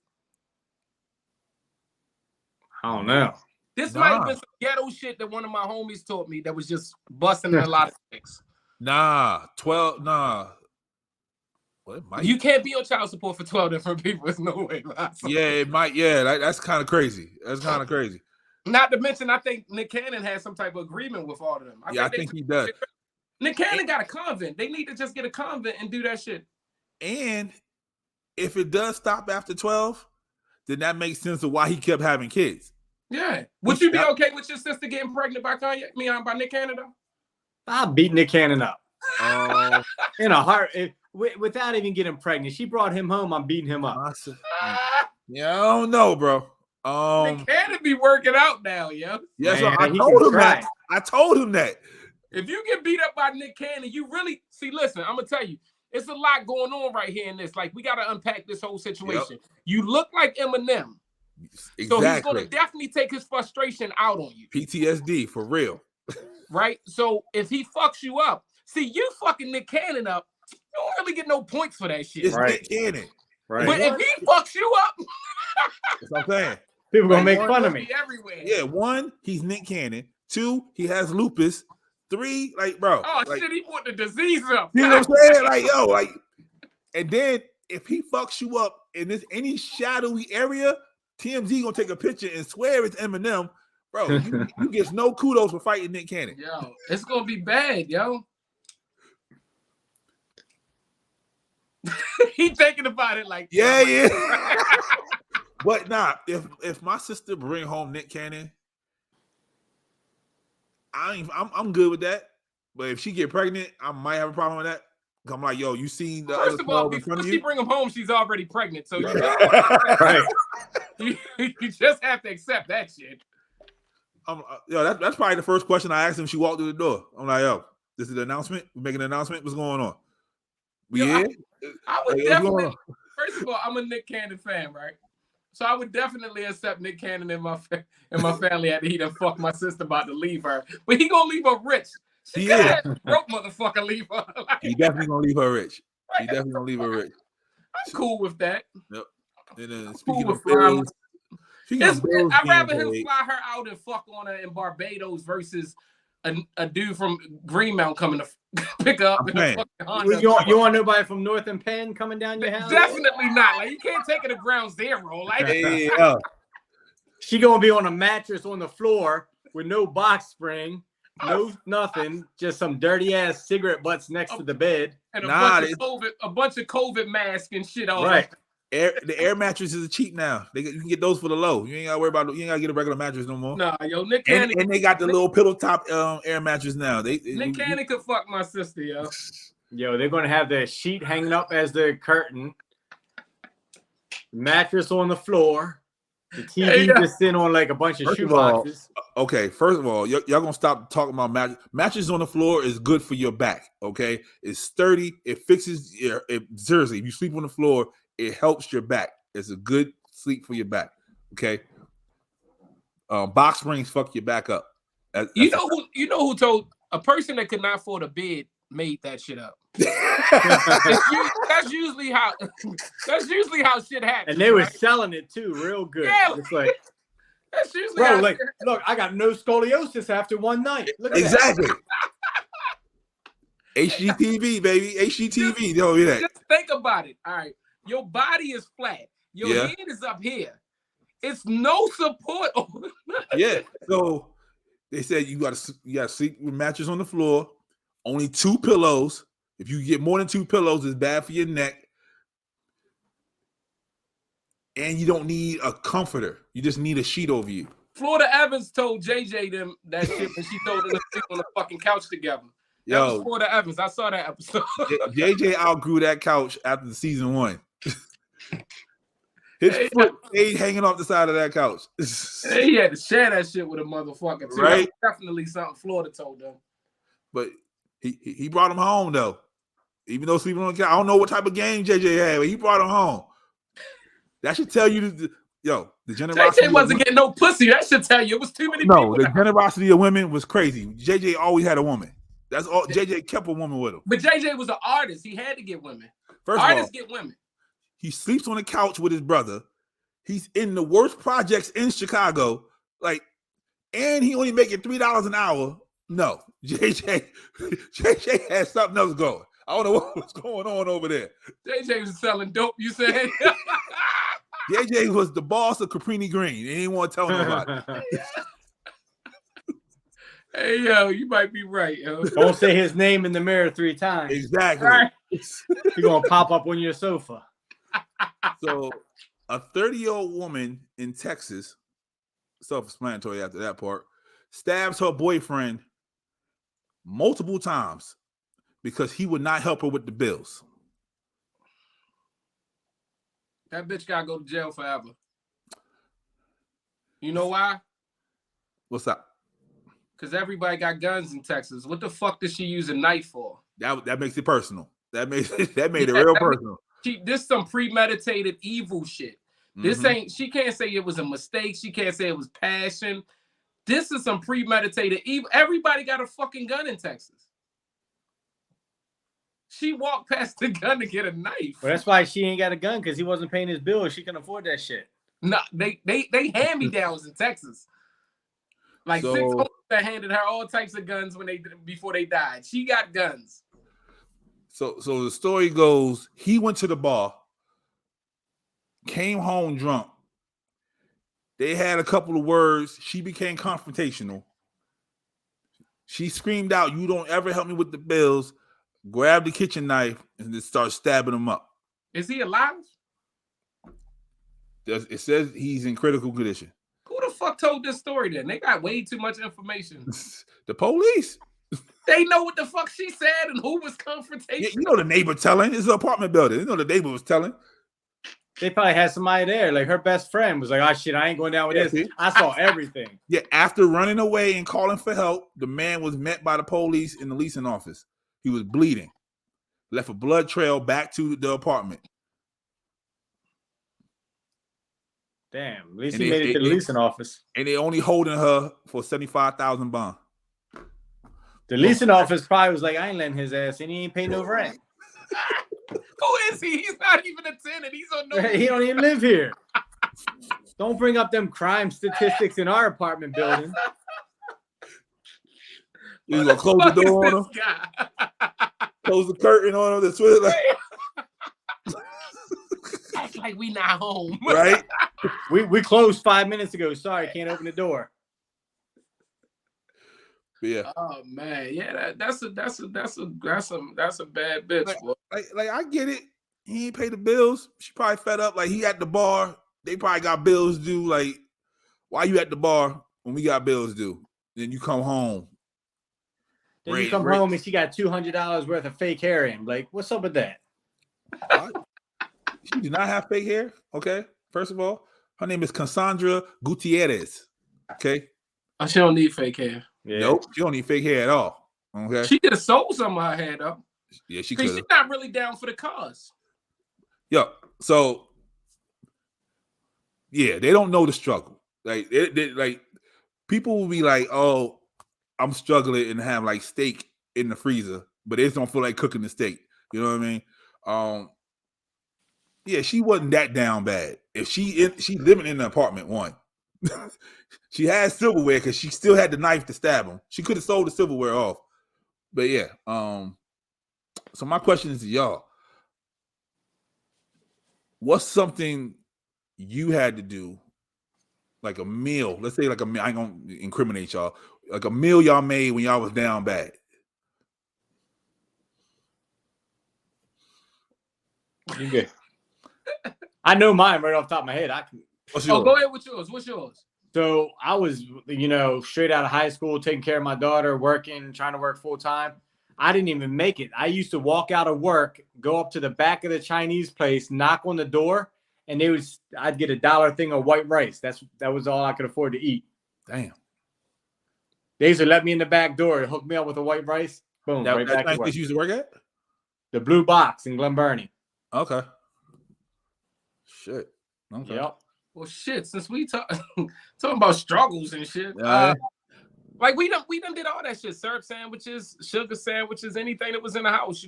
S3: I don't know.
S2: This might have been some ghetto shit that one of my homies taught me that was just busting in a lot of things.
S1: 12.
S2: You can't be on child support for 12 different people. There's no way.
S1: Yeah, it might. Yeah, that's kind of crazy. That's kind of crazy.
S2: Not to mention, I think Nick Cannon has some type of agreement with all of them.
S1: I think he does.
S2: Nick Cannon got a convent. They need to just get a convent and do that shit.
S1: And if it does stop after 12, then that makes sense of why he kept having kids.
S2: Yeah. Would you be okay with your sister getting pregnant by Kanye? By Nick Cannon, though?
S3: I'll beat Nick Cannon up. In a heart, without even getting pregnant. She brought him home. I'm beating him up.
S1: Yeah, I don't know, bro.
S2: Nick Cannon be working out now, yo.
S1: Yeah, so I told him that. I told him that.
S2: If you get beat up by Nick Cannon, you really see. Listen, I'm gonna tell you, it's a lot going on right here in this. Like, we gotta unpack this whole situation. Yep. You look like Eminem, exactly. So he's gonna definitely take his frustration out on you.
S1: PTSD for real,
S2: right? So if he fucks you up, see, you fucking Nick Cannon up, you don't really get no points for that shit.
S1: It's right. Nick Cannon,
S2: right? But if he fucks you up,
S1: that's what I'm saying.
S3: People gonna make fun of me
S2: everywhere.
S1: Yeah, 1, he's Nick Cannon. 2, he has lupus. 3, like, bro.
S2: Oh,
S1: like,
S2: shit, he put the disease up.
S1: You know what I'm saying? Like, yo, like, and then if he fucks you up in this any shadowy area, TMZ gonna take a picture and swear it's Eminem. Bro, you get no kudos for fighting Nick Cannon.
S2: Yo, it's gonna be bad, yo. He thinking about it like
S1: yeah. But if my sister bring home Nick Cannon, I'm good with that. But if she get pregnant, I might have a problem with that. I'm like, yo, you seen the
S2: first of all, before she bring him home, she's already pregnant. So you
S1: right.
S2: You just have to accept that shit.
S1: That's probably the first question I asked him. She walked through the door. I'm like, yo, this is the announcement. We're making an announcement. What's going on?
S2: I would definitely. First of all, I'm a Nick Cannon fan, right? So I would definitely accept Nick Cannon in my family after he done fucked my sister about to leave her. But he gonna leave her rich. She broke motherfucker leave her. Like,
S1: he definitely gonna leave her rich. He definitely gonna leave her rich.
S2: I'm cool with that.
S1: Yep. And then speaking of bills,
S2: I'd rather him fly her out and fuck on her in Barbados versus a dude from Greenmount coming to pick up.
S3: You want nobody from North and Penn coming down your house?
S2: Definitely not. Like, you can't take her to ground zero. Like,
S3: she gonna be on a mattress on the floor with no box spring, no nothing, just some dirty ass cigarette butts next to the bed,
S2: and a bunch of COVID masks and shit on.
S1: Right. The air mattresses are cheap now. You can get those for the low. You ain't gotta worry about. You ain't gotta get a regular mattress no more.
S2: Nah, yo, Nick Cannon,
S1: and they got the little pillow top air mattress now.
S2: Nick Cannon could fuck my sister, yo.
S3: Yo, they're gonna have the sheet hanging up as the curtain, mattress on the floor, the TV just sitting on like a bunch of shoeboxes.
S1: Okay, first of all, y'all gonna stop talking about mattress on the floor is good for your back. Okay, it's sturdy. It fixes seriously. If you sleep on the floor, it helps your back. It's a good sleep for your back. Okay. Box springs fuck your back up.
S2: You know who told a person that could not afford a bed made that shit up. That's usually how shit happens.
S3: And they were selling it too, real good.
S2: Yeah,
S3: it's like
S2: that's usually how
S3: look, I got no scoliosis after one night. Look at
S1: exactly. HGTV, baby. HGTV.
S2: Just think about it. All right. Your body is flat. Your head is up here. It's no support.
S1: Yeah. So they said you gotta sleep with mattress on the floor. Only 2 pillows. If you get more than 2 pillows, it's bad for your neck. And you don't need a comforter. You just need a sheet over you.
S2: Florida Evans told JJ them that shit when she told them to sleep on the fucking couch together. That was Florida Evans. I saw that episode.
S1: JJ outgrew that couch after the season 1. His foot stayed hanging off the side of that couch.
S2: He had to share that shit with a motherfucker too.
S1: Right?
S2: That was definitely something Florida told them.
S1: But he brought him home though. Even though sleeping on the couch, I don't know what type of game JJ had, but he brought him home. That should tell you, the generosity.
S2: JJ wasn't getting no pussy. That should tell you it was too many people.
S1: No, the generosity of women was crazy. JJ always had a woman. That's all. JJ kept a woman with him.
S2: But JJ was an artist. He had to get women.
S1: First
S2: artists
S1: of all,
S2: get women.
S1: He sleeps on the couch with his brother. He's in the worst projects in Chicago. And he only making $3 an hour. No, JJ had something else going. I don't know what was going on over there.
S2: JJ was selling dope, you said?
S1: JJ was the boss of Caprini Green. He didn't want to tell nobody.
S2: Hey, yo, you might be right, yo.
S3: Don't say his name in the mirror 3 times.
S1: Exactly.
S2: Right.
S3: He's going to pop up on your sofa.
S1: So, a 30-year-old woman in Texas, self-explanatory after that part, stabs her boyfriend multiple times because he would not help her with the bills.
S2: That bitch gotta go to jail forever. You know why?
S1: What's up?
S2: Because everybody got guns in Texas. What the fuck did she use a knife for?
S1: That makes it personal. That made it real personal.
S2: This some premeditated evil shit. This ain't. She can't say it was a mistake. She can't say it was passion. This is some premeditated evil. Everybody got a fucking gun in Texas. She walked past the gun to get a knife.
S3: Well, that's why she ain't got a gun, because he wasn't paying his bills. She can afford that shit.
S2: No, they hand-me-downs in Texas. Like, so, 6 homies that handed her all types of guns before they died. She got guns.
S1: So the story goes, he went to the bar, came home drunk. They had a couple of words. She became confrontational. She screamed out, "You don't ever help me with the bills." Grabbed the kitchen knife and then start stabbing him up.
S2: Is he alive?
S1: It says he's in critical condition.
S2: Who the fuck told this story then? They got way too much information.
S1: The police.
S2: They know what the fuck she said and who was confrontational.
S1: Yeah, you know the neighbor telling. It's an apartment building. You know the neighbor was telling.
S3: They probably had somebody there. Like her best friend was like, "Oh shit, I ain't going down with this."
S1: See?
S3: I saw everything.
S1: Yeah, after running away and calling for help, the man was met by the police in the leasing office. He was bleeding. Left a blood trail back to the apartment.
S3: Damn, at least he made it to the leasing office.
S1: And they only holding her for $75,000 bond.
S3: The leasing office probably was like, "I ain't letting his ass in. He ain't paying no rent."
S2: Who is he? He's not even a tenant. He's on no.
S3: He don't even live here. Don't bring up them crime statistics in our apartment building.
S1: You gonna close the door on him? Close the curtain on him. That's what
S2: Act like we not home,
S1: right?
S3: We closed 5 minutes ago. Sorry, can't open the door.
S1: But yeah.
S2: Oh man, yeah, that's a bad bitch.
S1: Like I get it. He ain't pay the bills. She probably fed up. Like he at the bar. They probably got bills due. Like, why you at the bar when we got bills due? Then you come home.
S3: Then you come home and she got $200 worth of fake hair in. Like, what's up with that?
S1: She did not have fake hair. Okay. First of all, her name is Cassandra Gutierrez. Okay.
S2: Oh, she don't need fake hair.
S1: Yeah. Nope. She don't need fake hair at all. Okay.
S2: She could have sold some of her hair though.
S1: Yeah, she could.
S2: She's not really down for the cause.
S1: Yo, so yeah, they don't know the struggle. Like, like people will be like, "Oh, I'm struggling and have like steak in the freezer," but they just don't feel like cooking the steak. You know what I mean? Yeah, she wasn't that down bad. If she living in an apartment, one, she had silverware because she still had the knife to stab him. She could have sold the silverware off. But yeah, so my question is to y'all: what's something you had to do, like a meal? Let's say like a meal. I ain't gonna incriminate y'all. Like a meal y'all made when y'all was down bad.
S3: You good? I know mine right off the top of my head. I can.
S1: What's yours?
S2: Go ahead with yours. What's yours?
S3: So I was, straight out of high school, taking care of my daughter, working, trying to work full time. I didn't even make it. I used to walk out of work, go up to the back of the Chinese place, knock on the door, and I'd get $1 thing of white rice. That was all I could afford to eat.
S1: Damn.
S3: They used to let me in the back door, hook me up with a white rice. Boom, right back to work.
S1: You used to work at?
S3: The Blue Box in Glen Burnie.
S1: Okay. Shit. Okay.
S3: Yep.
S2: Well, shit. Since we talking about struggles and shit, like we done did all that shit. Syrup sandwiches, sugar sandwiches, anything that was in the house.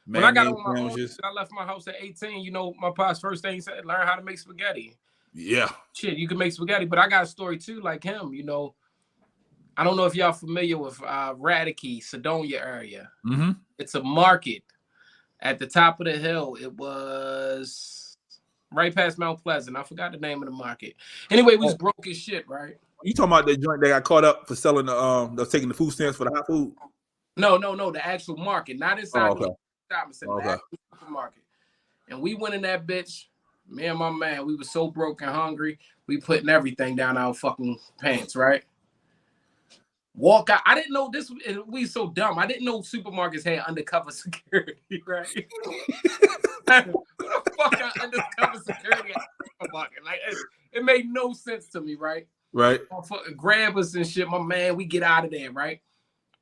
S2: When I got on my own, I left my house at 18. My pop's first thing he said, learn how to make spaghetti.
S1: Yeah.
S2: Shit, you can make spaghetti, but I got a story too, like him. I don't know if y'all familiar with Radicke, Sedonia area.
S1: Mm-hmm.
S2: It's a market at the top of the hill. It was right past Mount Pleasant. I forgot the name of the market. Anyway, we was broke as shit, right?
S1: You talking about the joint that got caught up for selling they're taking the food stamps for the hot food?
S2: No, the actual market, not inside the shopping center, the actual supermarket. And we went in that bitch. Me and my man, we were so broke and hungry. We putting everything down our fucking pants, right? Walk out. I didn't know this. We so dumb. I didn't know supermarkets had undercover security, right? What the fuck are undercover security at the supermarket? Like, it made no sense to me, right?
S1: Right.
S2: Grab us and shit. My man, we get out of there, right?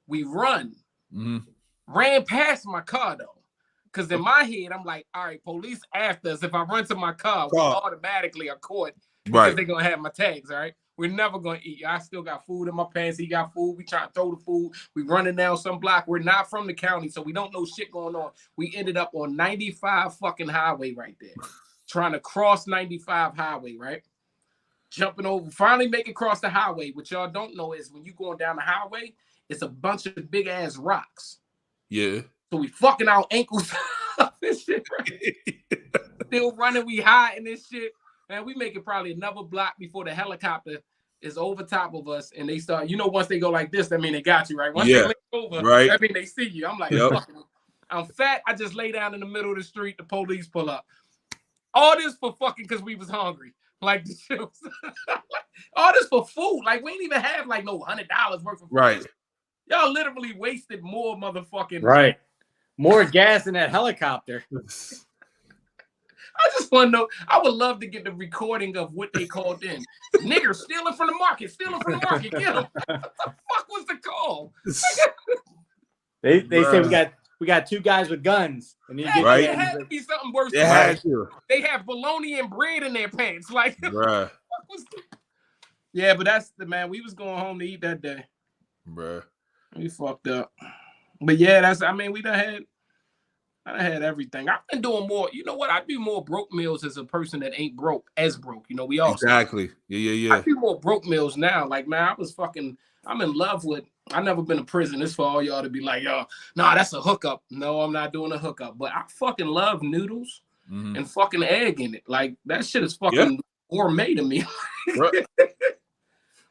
S2: We run.
S1: Mm-hmm.
S2: Ran past my car, though. Because in my head, I'm like, all right, police after us. If I run to my car, we automatically are caught because they're going to have my tags, all right? We're never going to eat. I still got food in my pants. He got food. We trying to throw the food. We running down some block. We're not from the county, so we don't know shit going on. We ended up on 95 fucking highway right there. Trying to cross 95 highway, right? Jumping over. Finally make it across the highway. What y'all don't know is when you going down the highway, it's a bunch of big-ass rocks.
S1: Yeah.
S2: So we fucking our ankles up and shit, right? Still running. We hiding this shit. Man, we make it probably another block before the helicopter is over top of us, and they start. Once they go like this, that mean they got you, right? Once they look over, that mean they see you. I'm like, fucking, I'm fat. I just lay down in the middle of the street. The police pull up. All this for fucking because we was hungry. Like the shit was, all this for food. Like we ain't even have like no $100 worth of food.
S1: Right.
S2: Y'all literally wasted more motherfucking.
S3: Right. More gas in that helicopter.
S2: I just want to know. I would love to get the recording of what they called in. Niggers stealing from the market. Stealing from the market. Get them. What the fuck was the call?
S3: They say we got two guys with guns. And
S2: it had to be something worse.
S1: It had to.
S2: They have bologna and bread in their pants. Like,
S1: bruh.
S2: Yeah, but that's the man. We was going home to eat that day.
S1: Bruh.
S2: We fucked up. But yeah, I had everything. I've been doing more. You know what? I do more broke meals as a person that ain't broke. We all
S1: exactly. Yeah.
S2: I do more broke meals now. Like, man, I'm in love with. I've never been to prison. It's for all y'all to be like, nah, that's a hookup. No, I'm not doing a hookup. But I fucking love noodles and fucking egg in it. Like that shit is fucking gourmet to me.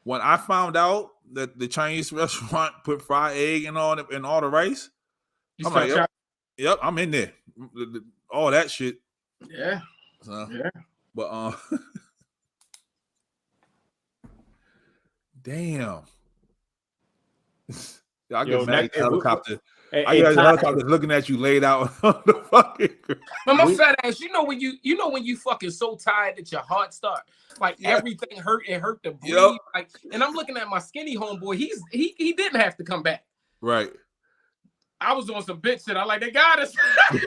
S1: When I found out that the Chinese restaurant put fried egg in all the rice, I'm like, yep, I'm in there. All that shit.
S2: Yeah.
S1: But damn. I get helicopter. I got helicopters looking at you laid out on the fucking.
S2: But my fat ass, when you fucking so tired that your heart start everything hurt. It hurt to breathe. Yep. Like, and I'm looking at my skinny homeboy. He didn't have to come back.
S1: Right.
S2: I was on some bitch shit. I like they got us. We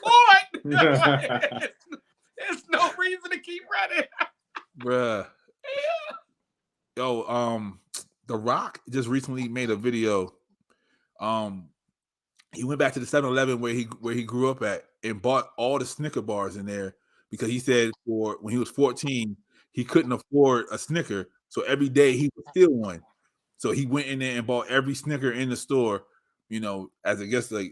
S2: caught. There's no reason to keep running.
S1: Bruh. Yeah. Yo, The Rock just recently made a video. He went back to the 7-Eleven where he grew up at and bought all the Snicker bars in there because he said when he was 14 he couldn't afford a Snicker, so every day he would steal one. So he went in there and bought every Snicker in the store, as I guess like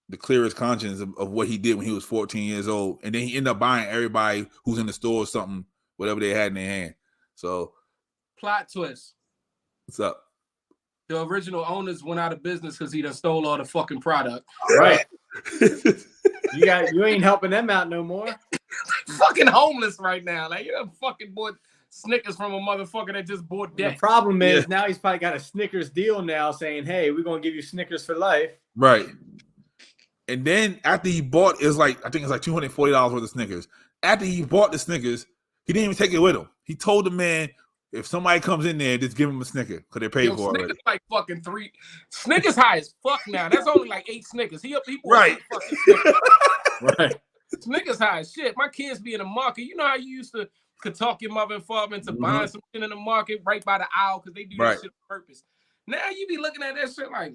S1: the clearest conscience of what he did when he was 14 years old. And then he ended up buying everybody who's in the store or something, whatever they had in their hand. So
S2: plot twist.
S1: What's up?
S2: The original owners went out of business because he done stole all the fucking product.
S3: Right. You ain't helping them out no more.
S2: Fucking homeless right now. Like, you done fucking bought Snickers from a motherfucker that just bought that.
S3: The problem is now he's probably got a Snickers deal now saying, hey, we're going to give you Snickers for life.
S1: Right. And then after he bought, I think it's like $240 worth of Snickers. After he bought the Snickers, he didn't even take it with him. He told the man, if somebody comes in there, just give him a Snicker because they paid for it already.
S2: Like fucking 3. Snickers high as fuck now. That's only like 8 Snickers. He
S1: right.
S3: Right.
S2: Snickers high as shit. My kids be in the market. You know how you used to could talk your mother and father into buying some shit in the market right by the aisle because they do that shit on purpose. Now you be looking at that shit like,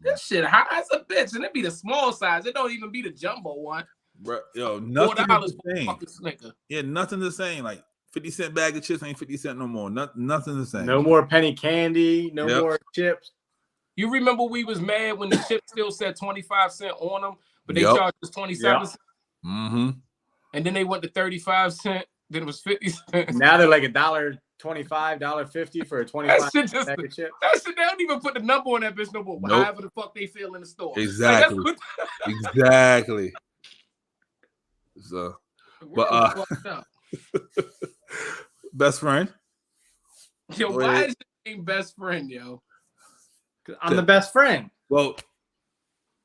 S2: this shit high as a bitch, and it be the small size. It don't even be the jumbo one.
S1: Bro, yo, nothing
S2: $4 for a fucking Snicker.
S1: Yeah, nothing the same. Like 50-cent bag of chips ain't 50 cents no more. Nothing the same.
S3: No more penny candy. No more chips.
S2: You remember we was mad when the chips still said 25 cents on them, but they charged us 27 cents.
S1: Mm-hmm.
S2: And then they went to 35 cents. Then it was 50 cents.
S3: Now they're like $1.25, $1.50 for a 25 bag of chips.
S2: That shit, they don't even put the number on that bitch no more. Nope. However the fuck they feel in the store.
S1: Exactly.
S2: Like,
S1: exactly. So, but best friend.
S2: Yo, why is your name best friend, yo?
S3: I'm the best friend.
S1: Well,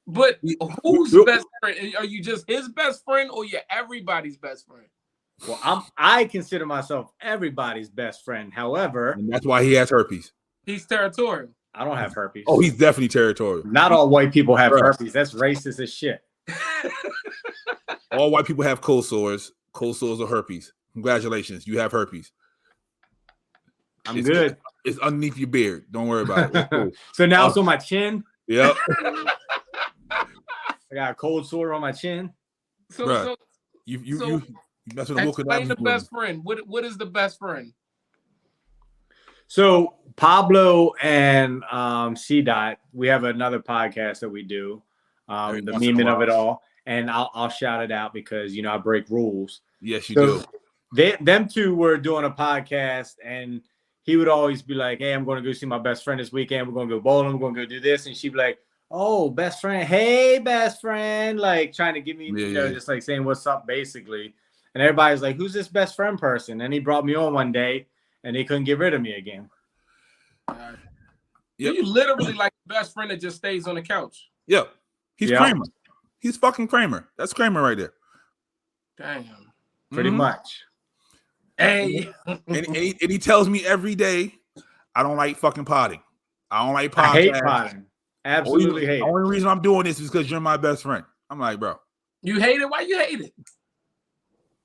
S2: but who's best friend? Are you just his best friend or you're everybody's best friend?
S3: Well, I consider myself everybody's best friend. However,
S1: and that's why he has herpes.
S2: He's territorial.
S3: I don't have herpes.
S1: Oh, he's definitely territorial.
S3: Not all white people have herpes. That's racist as shit.
S1: All white people have cold sores. Cold sores are herpes. Congratulations, you have herpes.
S3: I'm good.
S1: It's underneath your beard. Don't worry about it. Cool.
S3: So now it's on my chin.
S1: Yep.
S3: I got a cold sore on my chin.
S2: So
S1: you mess with
S2: explain the best friend. What is the best friend?
S3: So Pablo and C-Dot, we have another podcast that we do, the memeing of it all, and I'll shout it out because I break rules.
S1: Yes, you do.
S3: Them two were doing a podcast, and he would always be like, "Hey, I'm going to go see my best friend this weekend. We're going to go bowling. We're going to go do this," and she'd be like, "Oh, best friend, hey, best friend," like trying to give me, just like saying what's up, basically. And everybody's like, "Who's this best friend person?" And he brought me on one day, and they couldn't get rid of me again.
S2: You literally like the best friend that just stays on the couch.
S1: Yeah, he's Kramer. He's fucking Kramer. That's Kramer right there.
S2: Damn.
S3: Pretty much.
S2: Hey.
S1: and he tells me every day, I don't like fucking potting. I don't like potting.
S3: I hate potting. Absolutely hate it.
S1: The only reason I'm doing this is because you're my best friend. I'm like, bro.
S2: You hate it? Why you hate it?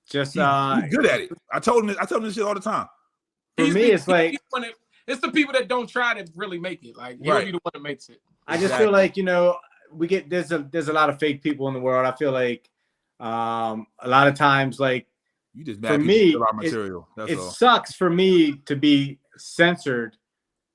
S3: Just
S1: he's good at it. I told him this shit all the time.
S3: For me, it's like
S2: it's the people that don't try to really make it. Like he'll be the one that makes it.
S3: I just feel like we get there's a lot of fake people in the world. I feel like a lot of times, like
S1: you just
S3: for me,
S1: material.
S3: It sucks for me to be censored,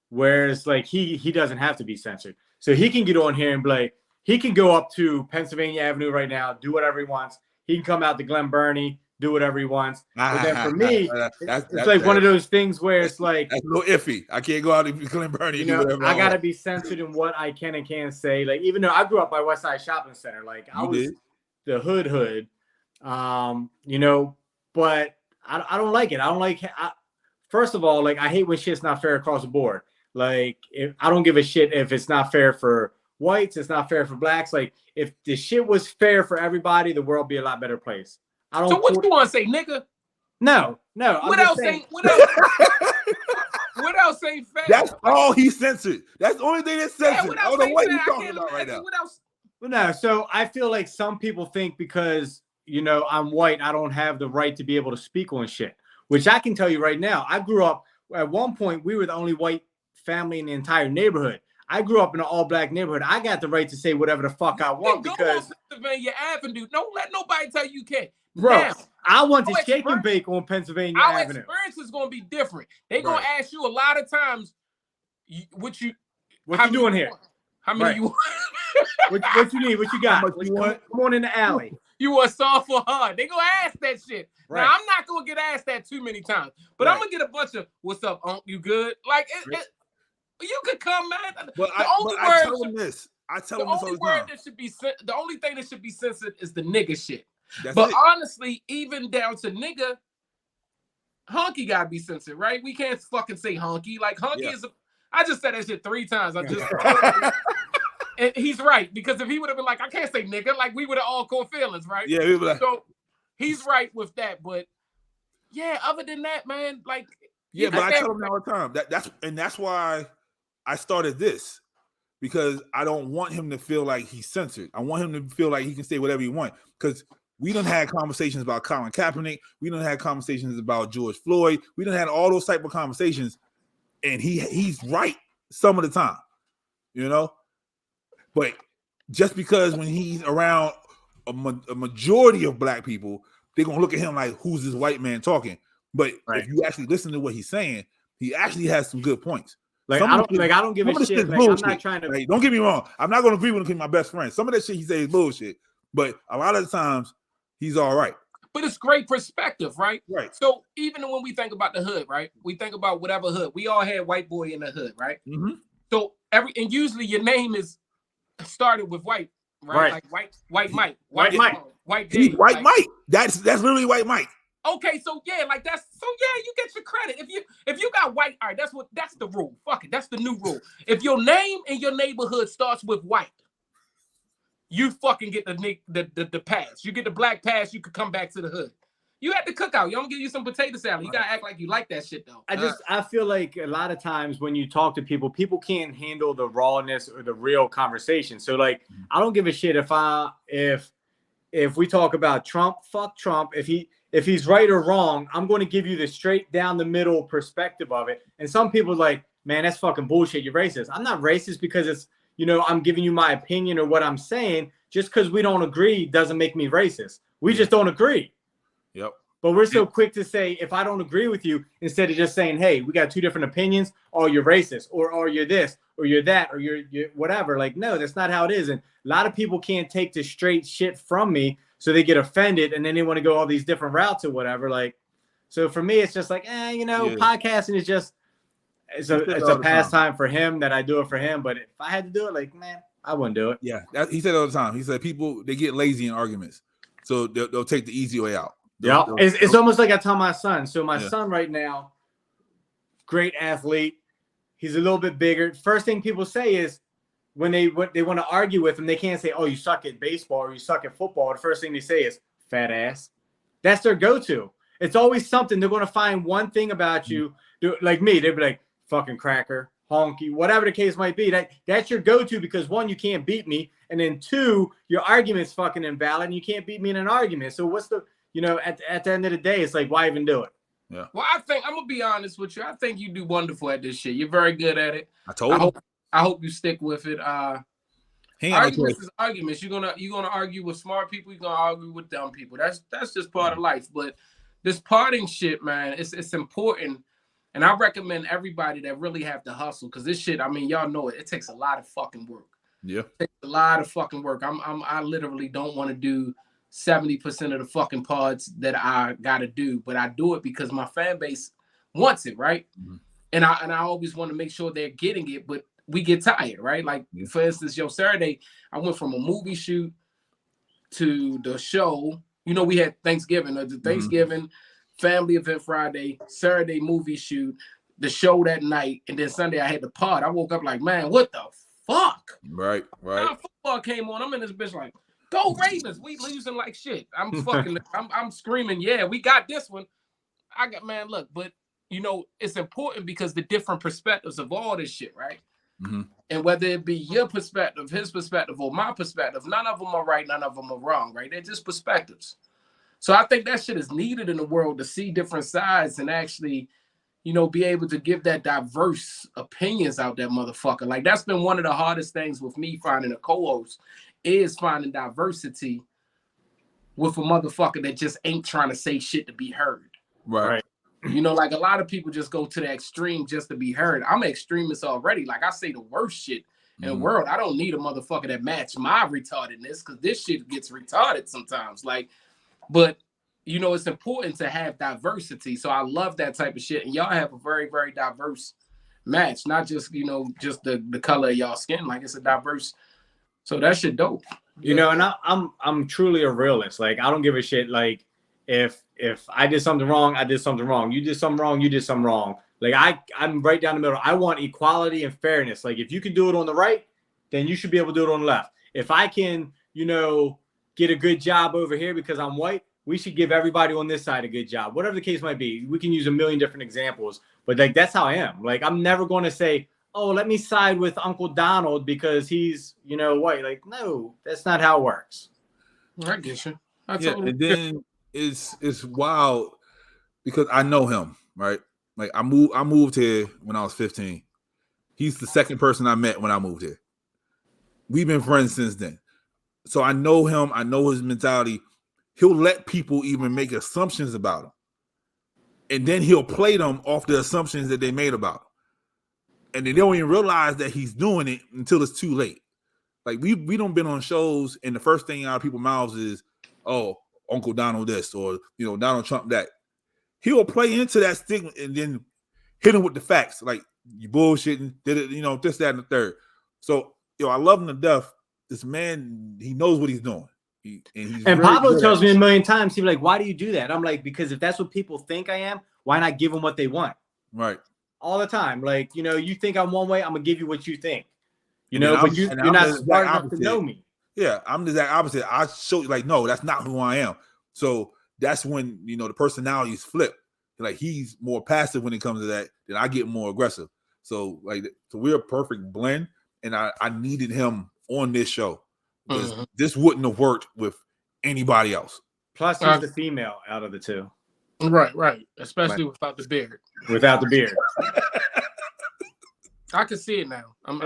S3: whereas like he doesn't have to be censored. So he can get on here and be like, he can go up to Pennsylvania Avenue right now, do whatever he wants. He can come out to Glen Burnie, do whatever he wants. But then for me, it's like one of those things where it's like
S1: that's a little iffy. I can't go out to Glen Burnie.
S3: I gotta be censored in what I can and can't say. Like even though I grew up by West Side Shopping Center, like I was the hood. But I don't like it. I don't like. First of all, like I hate when shit's not fair across the board. Like I don't give a shit if it's not fair for whites, it's not fair for blacks. Like if the shit was fair for everybody, the world would be a lot better place. I don't.
S2: So what you want to say, nigga?
S3: No.
S2: What else ain't fair?
S1: That's all he censored. That's the only thing that's censored. I don't know what you're talking about right now.
S2: What else?
S3: Well, no. So I feel like some people think because I'm white, I don't have the right to be able to speak on shit. Which I can tell you right now. I grew up at one point. We were the only white family in the entire neighborhood. I grew up in an all-black neighborhood. I got the right to say whatever the fuck I want because
S2: Pennsylvania Avenue. Don't let nobody tell you can't.
S3: Bro,
S2: now,
S3: I want to shake and bake on Pennsylvania Avenue.
S2: Our experience is going to be different. They're going to ask you a lot of times, what you
S3: doing here?
S2: How many you want?
S3: what you need? What you got? What you want? Come on in the alley.
S2: You want soft or hard? They're going to ask that shit. Right. Now, I'm not going to get asked that too many times, but I'm going to get a bunch of, what's up, Unc? You good? Like, you could come, man.
S1: I tell him this all the time.
S2: The only thing that should be censored is the nigga shit.
S1: That's
S2: but
S1: it.
S2: honestly, even down to nigga, honky gotta be censored, right? We can't fucking say honky. Like honky is. I just said that shit 3 times. I just. And he's right, because if he would have been like, I can't say nigga, like we would have all caught feelings, right?
S1: Yeah, we were like,
S2: so he's right with that. But yeah, other than that, man, like
S1: yeah, but I tell him all the time that's why I started this, because I don't want him to feel like he's censored. I want him to feel like he can say whatever he wants, because we done had conversations about Colin Kaepernick, we done had conversations about George Floyd, we done had all those type of conversations, and he's right some of the time, you know. But just because when he's around a majority of black people, they're gonna look at him like, who's this white man talking? But if you actually listen to what he's saying, he actually has some good points.
S3: Like I don't give a shit. Like, I'm not trying to.
S1: Like, don't get me wrong. I'm not gonna agree with him because he's my best friend. Some of that shit he says is bullshit, but a lot of the times he's all right.
S2: But it's great perspective, right?
S1: Right.
S2: So even when we think about the hood, right? We think about whatever hood. We all had white boy in the hood, right?
S1: Mm-hmm.
S2: So and usually your name is started with white, right? Like white Mike, white Dave,
S1: white Mike. That's literally white Mike.
S2: Okay, so yeah, like you get your credit. If you got white, all right, that's the rule. Fuck it, that's the new rule. If your name in your neighborhood starts with white, you fucking get the pass. You get the black pass, you could come back to the hood. You had the cookout. You don't give you some potato salad. You gotta act like you like that shit though.
S3: I feel like a lot of times when you talk to people can't handle the rawness or the real conversation. So like, I don't give a shit if we talk about Trump, fuck Trump. If he's right or wrong, I'm going to give you the straight down the middle perspective of it. And some people are like, man, that's fucking bullshit. You're racist. I'm not racist because it's, I'm giving you my opinion or what I'm saying. Just because we don't agree doesn't make me racist. We just don't agree.
S1: Yep.
S3: But we're so quick to say, if I don't agree with you, instead of just saying, hey, we got 2 different opinions, or you're racist, or you're this, or you're that, or you're whatever. Like, no, that's not how it is. And a lot of people can't take the straight shit from me, so they get offended, and then they want to go all these different routes or whatever. Like, so for me, it's just like, podcasting is just, it's a pastime for him that I do it for him. But if I had to do it, like, man, I wouldn't do it.
S1: Yeah, he said all the time. He said people, they get lazy in arguments, so they'll take the easy way out.
S3: Yeah, it's almost like I tell my son. So my son right now, great athlete. He's a little bit bigger. First thing people say is when they want to argue with him, they can't say, oh, you suck at baseball or you suck at football. The first thing they say is fat ass. That's their go-to. It's always something. They're going to find one thing about you. Like me, they'd be like, fucking cracker, honky, whatever the case might be. That's your go-to because 1, you can't beat me. And then 2, your argument's fucking invalid and you can't beat me in an argument. So what's the... at the end of the day, it's like, why even do it?
S1: Yeah.
S2: Well, I'm gonna be honest with you. I think you do wonderful at this shit. You're very good at it.
S1: I
S2: hope you stick with it. Arguments is arguments. You're gonna argue with smart people. You're gonna argue with dumb people. That's just part of life. But this parting shit, man, it's important. And I recommend everybody that really have to hustle, because this shit, I mean, y'all know it. It takes a lot of fucking work.
S1: Yeah.
S2: It takes a lot of fucking work. I literally don't want to do 70% of the fucking pods that I gotta do, but I do it because my fan base wants it, right? Mm-hmm. And I always want to make sure they're getting it, but we get tired, right? Like for instance, Saturday, I went from a movie shoot to the show. We had Thanksgiving, the Thanksgiving family event Friday, Saturday movie shoot, the show that night, and then Sunday I had the pod. I woke up like, man, what the fuck?
S1: Right.
S2: Now football came on. I'm in this bitch like, go Ravens. We losing like shit. I'm screaming, yeah, we got this one. Look, but it's important because the different perspectives of all this shit, right? Mm-hmm. And whether it be your perspective, his perspective, or my perspective, none of them are right, none of them are wrong, right? They're just perspectives. So I think that shit is needed in the world, to see different sides and actually, be able to give that diverse opinions out that motherfucker. Like, that's been one of the hardest things with me finding a co-host, is finding diversity with a motherfucker that just ain't trying to say shit to be heard.
S1: Right.
S2: Like a lot of people just go to the extreme just to be heard. I'm an extremist already. Like, I say the worst shit in the world. I don't need a motherfucker that match my retardedness, because this shit gets retarded sometimes. Like, but it's important to have diversity. So I love that type of shit. And y'all have a very, very diverse match. Not just, just the color of y'all skin. Like, it's a diverse. So that shit dope.
S3: And I'm truly a realist. Like, I don't give a shit. Like, If I did something wrong, I did something wrong. You did something wrong, you did something wrong. Like I'm right down the middle. I want equality and fairness. Like if you can do it on the right, then you should be able to do it on the left. If I can, get a good job over here because I'm white, we should give everybody on this side a good job. Whatever the case might be. We can use a million different examples, but like that's how I am. Like I'm never going to say, "Oh, let me side with Uncle Donald because he's, white." Like no, that's not how it works.
S2: I get you.
S1: And then it's wild because I know him, right? Like I moved here when I was 15. He's the second person I met when I moved here. We've been friends since then. So I know him. I know his mentality. He'll let people even make assumptions about him. And then he'll play them off the assumptions that they made about him. And they don't even realize that he's doing it until it's too late. Like we don't been on shows and the first thing out of people's mouths is, "Oh, Uncle Donald this," or Donald Trump that. He'll play into that stigma and then hit him with the facts. Like, you bullshitting, did it, this, that, and the third. So, I love him to death. This man, he knows what he's doing.
S3: And Pablo tells me a million times, he's like, "Why do you do that?" I'm like, because if that's what people think I am, why not give them what they want?
S1: Right.
S3: All the time. Like, you think I'm one way, I'm going to give you what you think. But you're not smart enough to know me.
S1: Yeah, I'm the exact opposite. I show you, like, no, that's not who I am. So that's when, the personalities flip. Like, he's more passive when it comes to that, then I get more aggressive. So, we're a perfect blend, and I needed him on this show because this wouldn't have worked with anybody else.
S3: Plus, he's the female out of the two.
S2: Right. Especially without the beard.
S3: Without the beard.
S2: I can see it now. I'm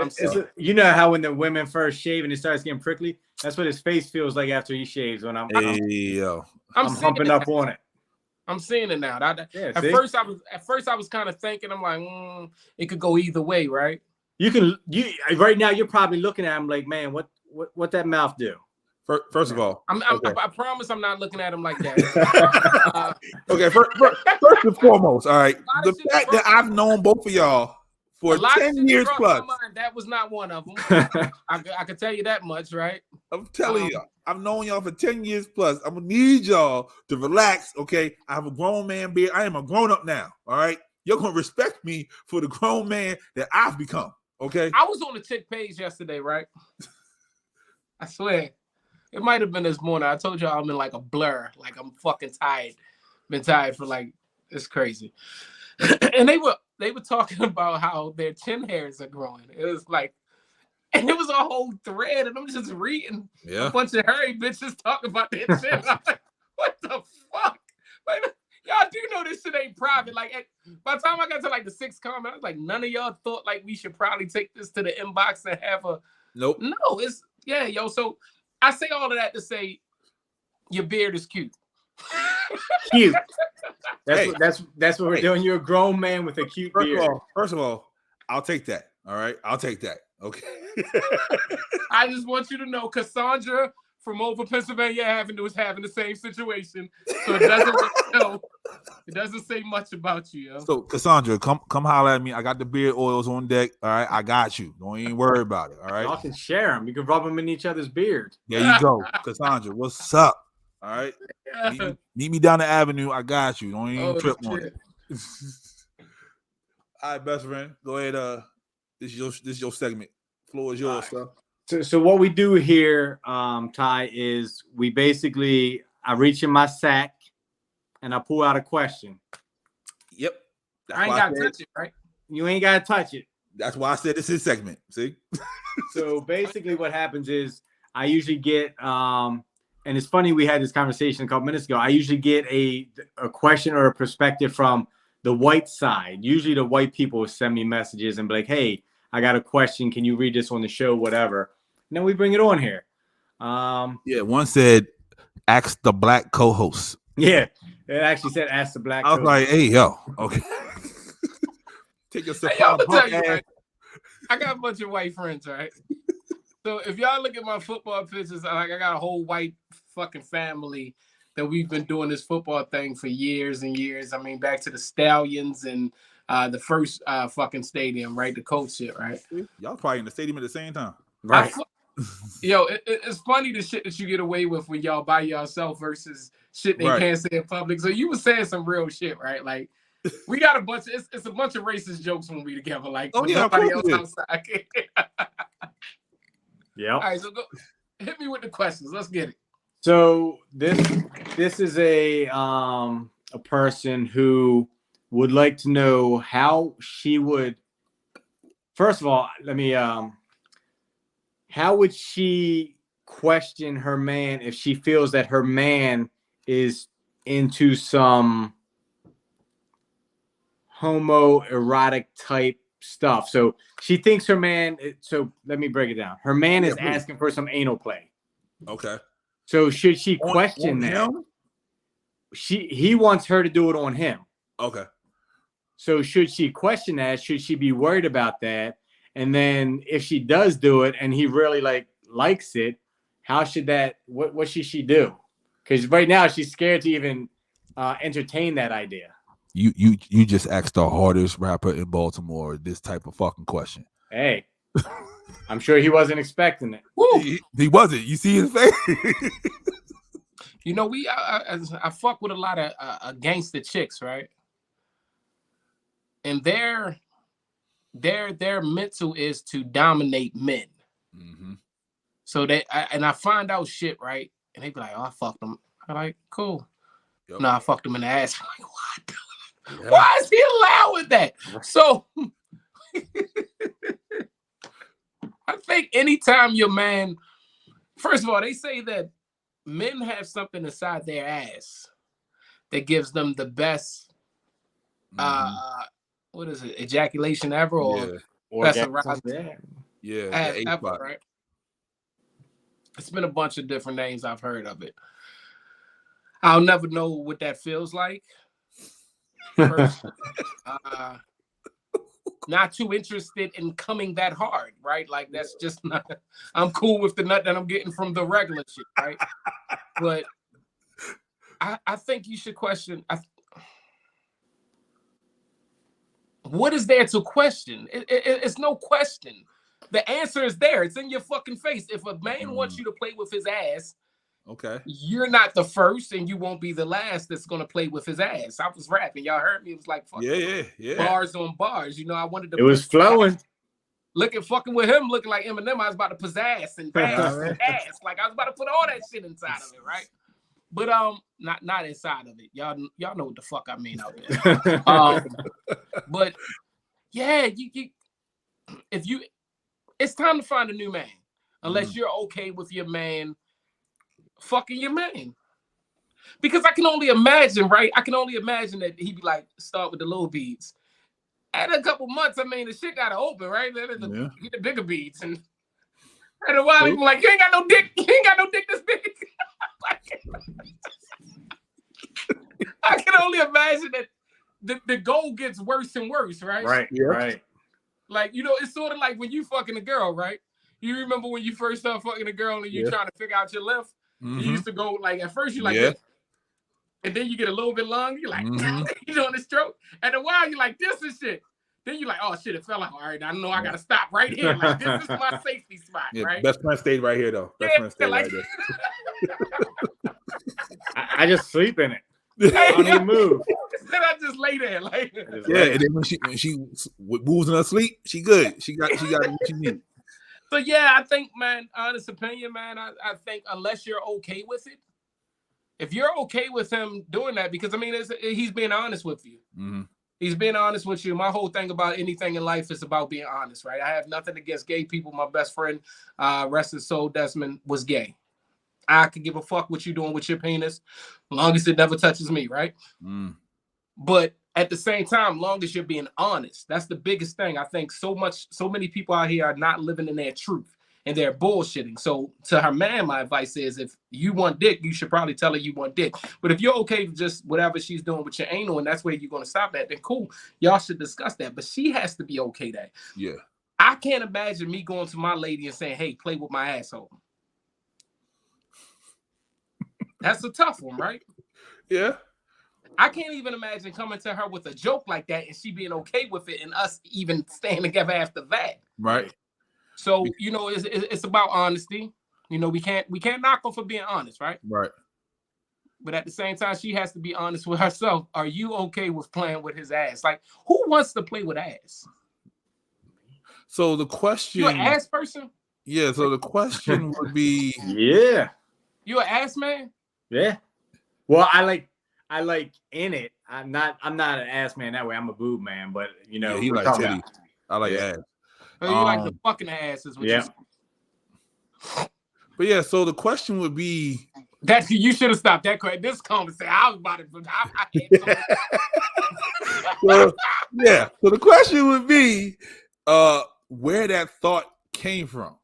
S3: you know how when the women first shave and it starts getting prickly? That's what his face feels like after he shaves when I'm humping up on it.
S2: I'm seeing it now. At first I was kind of thinking, I'm like, it could go either way, right?
S3: You right now you're probably looking at him like, man, what that mouth do?
S1: First of all,
S2: I promise I'm not looking at him like that.
S1: Okay, first and foremost, all right. The fact that I've known both of y'all for 10 years plus.
S2: That was not one of them. I can tell you that much, right?
S1: I'm telling you, I've known y'all for 10 years plus. I'm gonna need y'all to relax, okay? I have a grown man beard. I am a grown up now, all right? You're gonna respect me for the grown man that I've become, okay?
S2: I was on the chick page yesterday, right? I swear. It might have been this morning. I told y'all I'm in like a blur. Like I'm fucking tired. Been tired for it's crazy. And they were talking about how their chin hairs are growing. It was and it was a whole thread, and I'm just reading a bunch of hairy bitches talking about their chin. I'm like, what the fuck? Y'all do know this shit ain't private. By the time I got to the 6th comment, I was like, none of y'all thought we should probably take this to the inbox and have a
S1: nope.
S2: No, so I say all of that to say your beard is cute.
S3: Cute. That's what we're doing. You're a grown man with a cute beard.
S1: First of all, I'll take that. All right, I'll take that. Okay.
S2: I just want you to know, Cassandra from over Pennsylvania Avenue is having the same situation, so it doesn't say much about you. Yo.
S1: So Cassandra, come holler at me. I got the beard oils on deck. All right, I got you. Don't even worry about it. All right.
S3: Y'all can share them. You can rub them in each other's beard.
S1: There you go, Cassandra. What's up? All right. Meet me down the avenue. I got you. Don't even trip on it. All right, best friend. Go ahead. This is your segment. Floor is yours, sir.
S3: So what we do here, Ty, is we basically I reach in my sack and I pull out a question.
S1: Yep.
S2: I ain't gotta touch it, right?
S3: You ain't gotta touch it.
S1: That's why I said this is segment. See?
S3: So basically what happens is I usually get and it's funny we had this conversation a couple minutes ago. I usually get a question or a perspective from the white side. Usually the white people will send me messages and be like, hey, I got a question. Can you read this on the show? Whatever. And then we bring it on here.
S1: One said, ask the black co-host.
S3: Yeah. It actually said, ask the black
S1: co-host. I was like, hey, yo. Okay. Take a sip.
S2: Right? I got a bunch of white friends, right? So if y'all look at my football pictures, I got a whole white fucking family that we've been doing this football thing for years and years. I mean, back to the Stallions and the first fucking stadium, right? The Colts shit, right?
S1: Y'all probably in the stadium at the same time.
S3: Right.
S2: It's funny the shit that you get away with when y'all by yourself versus shit they can't say in public. So you were saying some real shit, right? Like we got a bunch of it's a bunch of racist jokes when we together. Like nobody else outside.
S3: Yeah.
S2: All right, so go hit me with the questions. Let's get it.
S3: So this is a person who would like to know how she would. First of all, let me. How would she question her man if she feels that her man is into some homoerotic type stuff? So she thinks her man. So let me break it down. Her man is asking for some anal play.
S1: Okay.
S3: So should she question that? He wants her to do it on him.
S1: Okay. So
S3: should she question that? Should she be worried about that? And then if she does do it and he really likes it, how should that? What should she do? Because right now she's scared to even entertain that idea.
S1: You just asked the hardest rapper in Baltimore this type of fucking question.
S3: Hey, I'm sure he wasn't expecting it.
S1: He wasn't. You see his face.
S2: You know, I fuck with a lot of gangster chicks, right? And their mental is to dominate men. Mm-hmm. So I find out shit, right? And they be like, "Oh, I fucked them." I'm like, "Cool." Yep. No, I fucked them in the ass. I'm like, what? Yeah. Why is he allowing that? So I think anytime your man, first of all, they say that men have something inside their ass that gives them the best what is it, ejaculation ever, or best arousal ever, right? It's been a bunch of different names I've heard of it. I'll never know what that feels like. Not too interested in coming that hard, right? Like that's just not. I'm cool with the nut that I'm getting from the regular shit, right? But I think you should question. What is there to question? It's no question. The answer is there. It's in your fucking face. If a man wants you to play with his ass, okay, you're not the first, and you won't be the last that's gonna play with his ass. I was rapping, y'all heard me. It was like fucking bars on bars. You know, I wanted to.
S3: It was flowing.
S2: Fucking with him, looking like Eminem. I was about to pizzazz and bass and ass. Like I was about to put all that shit inside of it, right? But not inside of it. Y'all know what the fuck I mean out there. But yeah, it's time to find a new man. Unless you're okay with your man fucking your man. Because I can only imagine, right? I can only imagine that he'd be like, start with the little beads. And a couple months, I mean, the shit gotta open, right? Then get the bigger beads. And after a while, he'd be like, you ain't got no dick. You ain't got no dick this big. I can only imagine that the goal gets worse and worse, right?
S3: Right, right.
S2: Like, you know, it's sort of like when you fucking a girl, right? You remember when you first started fucking a girl and you're trying to figure out your length? Mm-hmm. You used to go, like, at first you're like this. And then you get a little bit longer. You're like, you're doing the stroke. And a while you're like, this is shit. Then you're like, oh, shit, it fell out. All right, I know I got to stop right here. Like, this is my safety spot, right?
S1: Best friend stayed right here, though. Best friend stayed right there.
S3: I just sleep in it. I don't even move.
S2: Then I just lay there. Like,
S1: and then when she moves in her sleep, she good. She got what she needs.
S2: So, yeah, I think, man, honest opinion, man, I think unless you're okay with it, if you're okay with him doing that, because, I mean, he's being honest with you. Mm-hmm. He's being honest with you. My whole thing about anything in life is about being honest, right? I have nothing against gay people. My best friend, rest his soul, Desmond, was gay. I could give a fuck what you're doing with your penis, as long as it never touches me, right? Mm. But at the same time, long as you're being honest, that's the biggest thing. I think so many people out here are not living in their truth and they're bullshitting. So to her man, my advice is if you want dick, you should probably tell her you want dick. But if you're okay with just whatever she's doing with your anal and that's where you're going to stop at, then cool. Y'all should discuss that. But she has to be okay that.
S1: Yeah.
S2: I can't imagine me going to my lady and saying, hey, play with my asshole. That's a tough one, right?
S1: Yeah.
S2: I can't even imagine coming to her with a joke like that and she being okay with it and us even staying together after that.
S1: Right.
S2: So, you know, it's about honesty. You know, we can't knock them for being honest, right?
S1: Right.
S2: But at the same time, she has to be honest with herself. Are you okay with playing with his ass? Like, who wants to play with ass?
S1: So the question...
S2: You an ass person?
S1: Yeah, so the question would be...
S3: Yeah.
S2: You an ass man?
S3: Yeah. Well, I like in it. I'm not an ass man that way. I'm a boob man, but you know,
S1: he like titty. I like ass.
S2: So you like the fucking asses, which is...
S1: But yeah, so the question would be
S2: that you should have stopped that. This conversation, I was about to.
S1: Well, yeah. So the question would be, where that thought came from,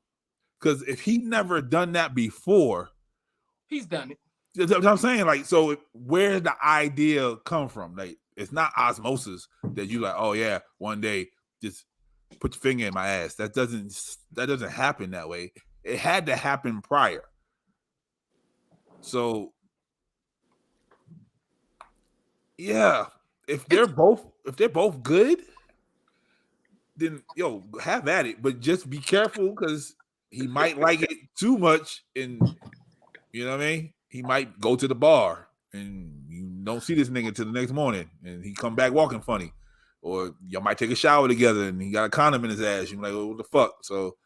S1: because if he never done that before,
S2: he's done it.
S1: That's what I'm saying. Like, so where did the idea come from? Like, it's not osmosis that you like. Oh yeah, one day just put your finger in my ass. That doesn't happen that way. It had to happen prior. So, yeah, if they're both good, then have at it. But just be careful, because he might like it too much, and you know what I mean. He might go to the bar and you don't see this nigga until the next morning, and he come back walking funny, or y'all might take a shower together and he got a condom in his ass. You're like, oh, what the fuck? So.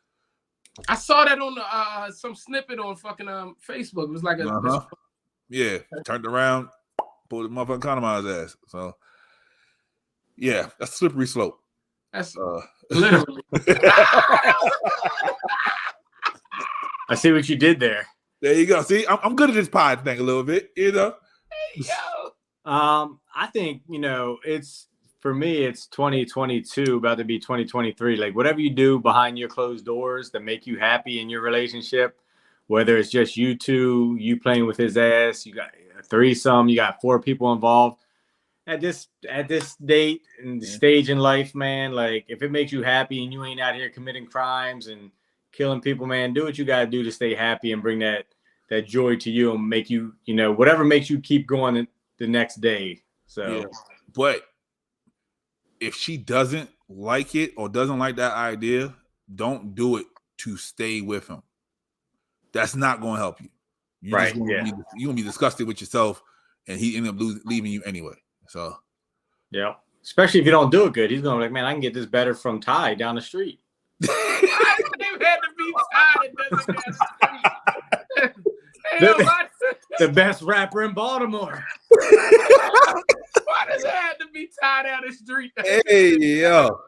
S2: I saw that on some snippet on fucking Facebook. It was like
S1: yeah, turned around, pulled the motherfucking condom out of his ass. So yeah, that's a slippery slope.
S2: That's literally.
S3: I see what you did there.
S1: There you go. See, I'm good at this pod thing a little bit, you know.
S2: Hey, yo.
S3: I think it's. For me, it's 2022, about to be 2023. Like, whatever you do behind your closed doors that make you happy in your relationship, whether it's just you two, you playing with his ass, you got a threesome, you got 4 people involved. At this date and stage in life, man, like, if it makes you happy and you ain't out here committing crimes and killing people, man, do what you got to do to stay happy and bring that joy to you and make you, whatever makes you keep going the next day. So,
S1: yeah. But if she doesn't like it or doesn't like that idea, don't do it to stay with him. That's not going to help you. You're going to be disgusted with yourself, and he end up leaving you anyway. So,
S3: yeah. Especially if you don't do it good. He's going to be like, man, I can get this better from Ty down the street.
S2: I didn't have to be Ty down the street.
S3: The best rapper in Baltimore.
S2: Why does it have to be tied down the street?
S1: Hey, yo.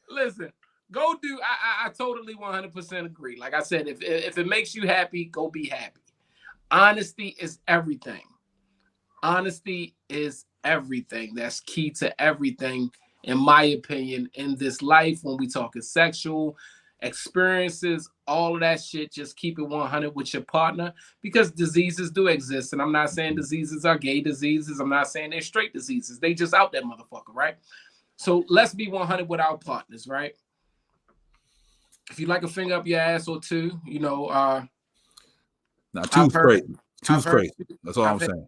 S2: Listen, go do. I totally 100% agree. Like I said, if it makes you happy, go be happy. Honesty is everything. Honesty is everything. That's key to everything, in my opinion, in this life. When we talking sexual experiences, all of that shit, just keep it 100 with your partner, because diseases do exist. And I'm not saying diseases are gay diseases. I'm not saying they're straight diseases. They just out there, motherfucker, right? So let's be 100 with our partners, right? If you like a finger up your ass or two,
S1: not two's crazy. Two's crazy. That's all I'm saying.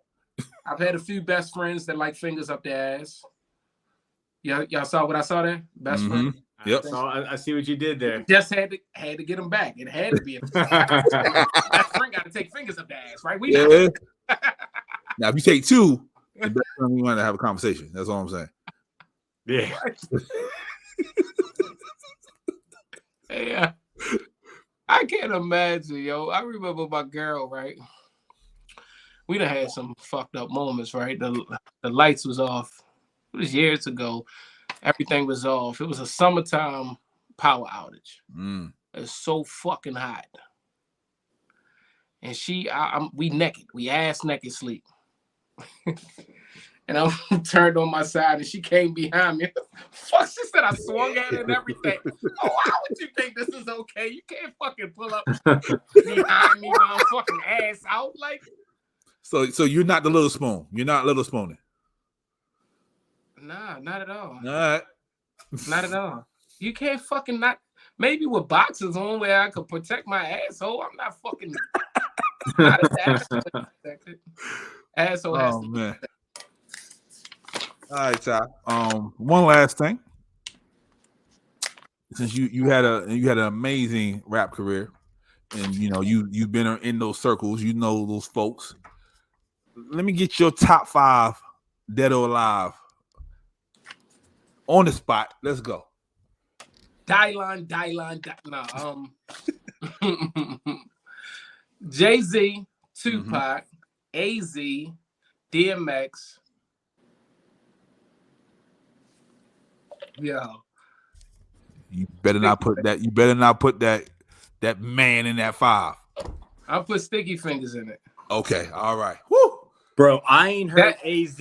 S2: I've had a few best friends that like fingers up their ass. Y'all saw what I saw there? Best friend.
S1: Yep.
S3: So I see what you did there.
S2: Just had to get them back. It had to be. Best friend got to take fingers up the ass, right?
S1: Now, if you take 2, the best friend, we want to have a conversation. That's all I'm saying.
S3: Yeah.
S2: Yeah. I can't imagine, yo. I remember my girl, right? We done had some fucked up moments, right? The lights was off. It was years ago. Everything was off. It was a summertime power outage. It's so fucking hot. And we naked. We ass naked sleep. And I'm turned on my side, and she came behind me. Fuck, she said I swung at her and everything. Oh, how would you think this is okay? You can't fucking pull up behind me with a fucking ass out like.
S1: So you're not the little spoon. You're not little spooning.
S2: Nah, not at all.
S1: All right.
S2: Not at all. You can't fucking not. Maybe with boxes on where I could protect my asshole. I'm not fucking. Not protected. Asshole has to be protected.
S1: All right, Ty. One last thing. Since you had an amazing rap career, and you've been in those circles, those folks. Let me get your top 5 dead or alive on the spot. Let's go.
S2: Dylan. Jay-Z, Tupac, AZ, DMX. Yo.
S1: You better not put that man in that 5.
S2: I'll put Sticky Fingers in it.
S1: Okay, all right. Woo!
S3: Bro, I ain't heard AZ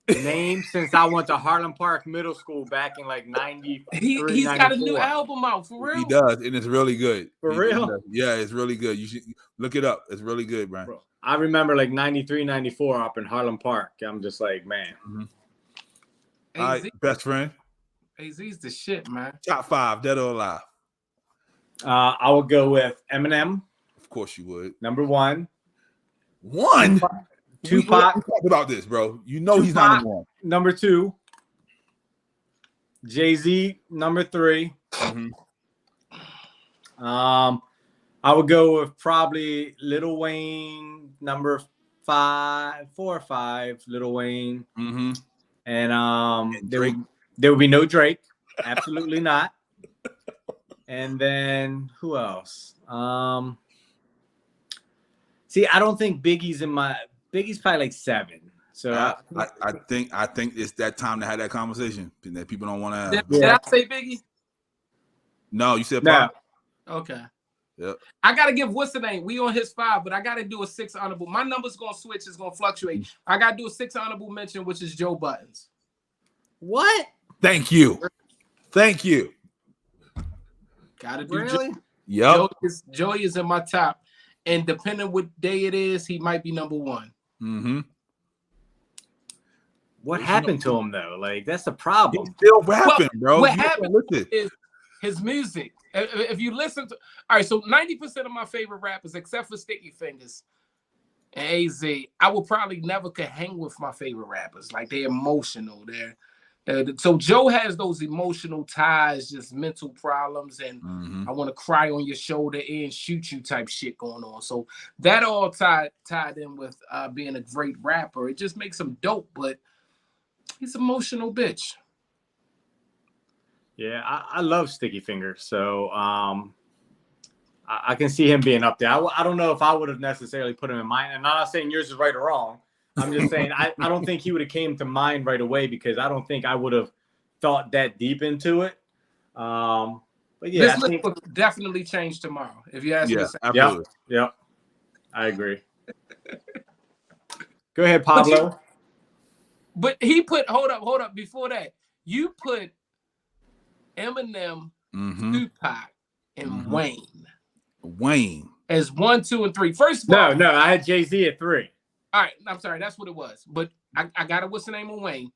S3: name since I went to Harlem Park Middle School back in like 93,
S2: He's
S3: 94.
S2: got a new album out, for real.
S1: He does, and it's really good.
S3: For real?
S1: Yeah, it's really good. You should look it up. It's really good, Brian.
S3: Bro, I remember like 93, 94 up in Harlem Park. I'm just like, man.
S1: All right, best friend.
S2: AZ's the shit, man.
S1: Top 5, dead or alive.
S3: I would go with Eminem.
S1: Of course you would.
S3: Number 1.
S1: Tupac. We talked about this, bro. You know Tupac, he's not number 1.
S3: Number 2. Jay-Z, number 3. I would go with probably Lil Wayne, number 4 or 5. Lil Wayne. And there would be no Drake. Absolutely not. And then who else? See, I don't think Biggie's probably like 7. So
S1: I think it's that time to have that conversation that people don't want to have.
S2: Did I say Biggie?
S1: No, you said
S3: no.
S2: Okay.
S1: Yep.
S2: I gotta give what's the name? We on his 5, but I gotta do a 6 honorable. My number's gonna switch, it's gonna fluctuate. I gotta do a 6 honorable mention, which is Joe Buttons.
S3: What?
S1: Thank you.
S2: Gotta do
S3: really?
S1: Yep.
S2: Joey is in my top. And depending what day it is, he might be number 1.
S3: What happened to him though? Like, that's the problem.
S1: He's still rapping, bro.
S2: What happened is his music. If you listen to, all right, so 90% of my favorite rappers, except for Sticky Fingers and AZ, I will probably never could hang with my favorite rappers. Like, they're emotional. So Joe has those emotional ties, just mental problems, and I want to cry on your shoulder and shoot you type shit going on. So that all tied in with being a great rapper. It just makes him dope, but he's an emotional bitch.
S3: Yeah, I love Sticky Fingers, so I can see him being up there. I don't know if I would have necessarily put him in mind. And I'm not saying yours is right or wrong. I'm just saying I don't think he would have came to mind right away because I don't think I would have thought that deep into it. But yeah,
S2: this list will definitely change tomorrow. If you ask me.
S1: Absolutely.
S3: Yep. I agree. Go ahead, Pablo.
S2: But he put hold up. Before that, you put Eminem, Tupac, and Wayne as 1, 2, and 3. First of all,
S3: no, I had Jay-Z at 3.
S2: All right, I'm sorry, that's what it was. But I got it. What's the name of Wayne?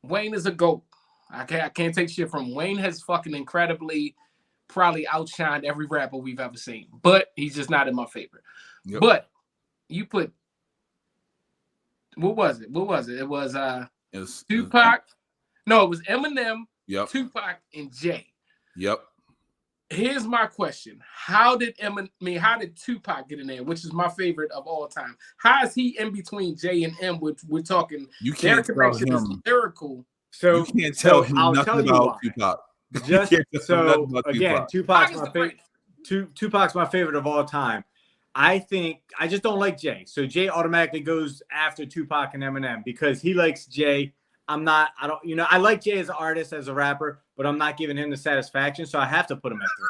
S2: Wayne is a GOAT. I can't take shit from him. Wayne has fucking incredibly probably outshined every rapper we've ever seen. But he's just not in my favorite. Yep. But you put what was it? It was Tupac. No, it was Eminem, Tupac, and Jay.
S1: Yep.
S2: Here's my question: how did Tupac get in there, which is my favorite of all time? How is he in between J and M? Which we're talking,
S1: you can't
S2: their connection is lyrical.
S1: So you can't tell him nothing about Tupac.
S3: Just so again, Tupac's my favorite of all time. I just don't like Jay. So Jay automatically goes after Tupac and Eminem because he likes Jay. I like Jay as an artist, as a rapper, but I'm not giving him the satisfaction, so I have to put him at 3.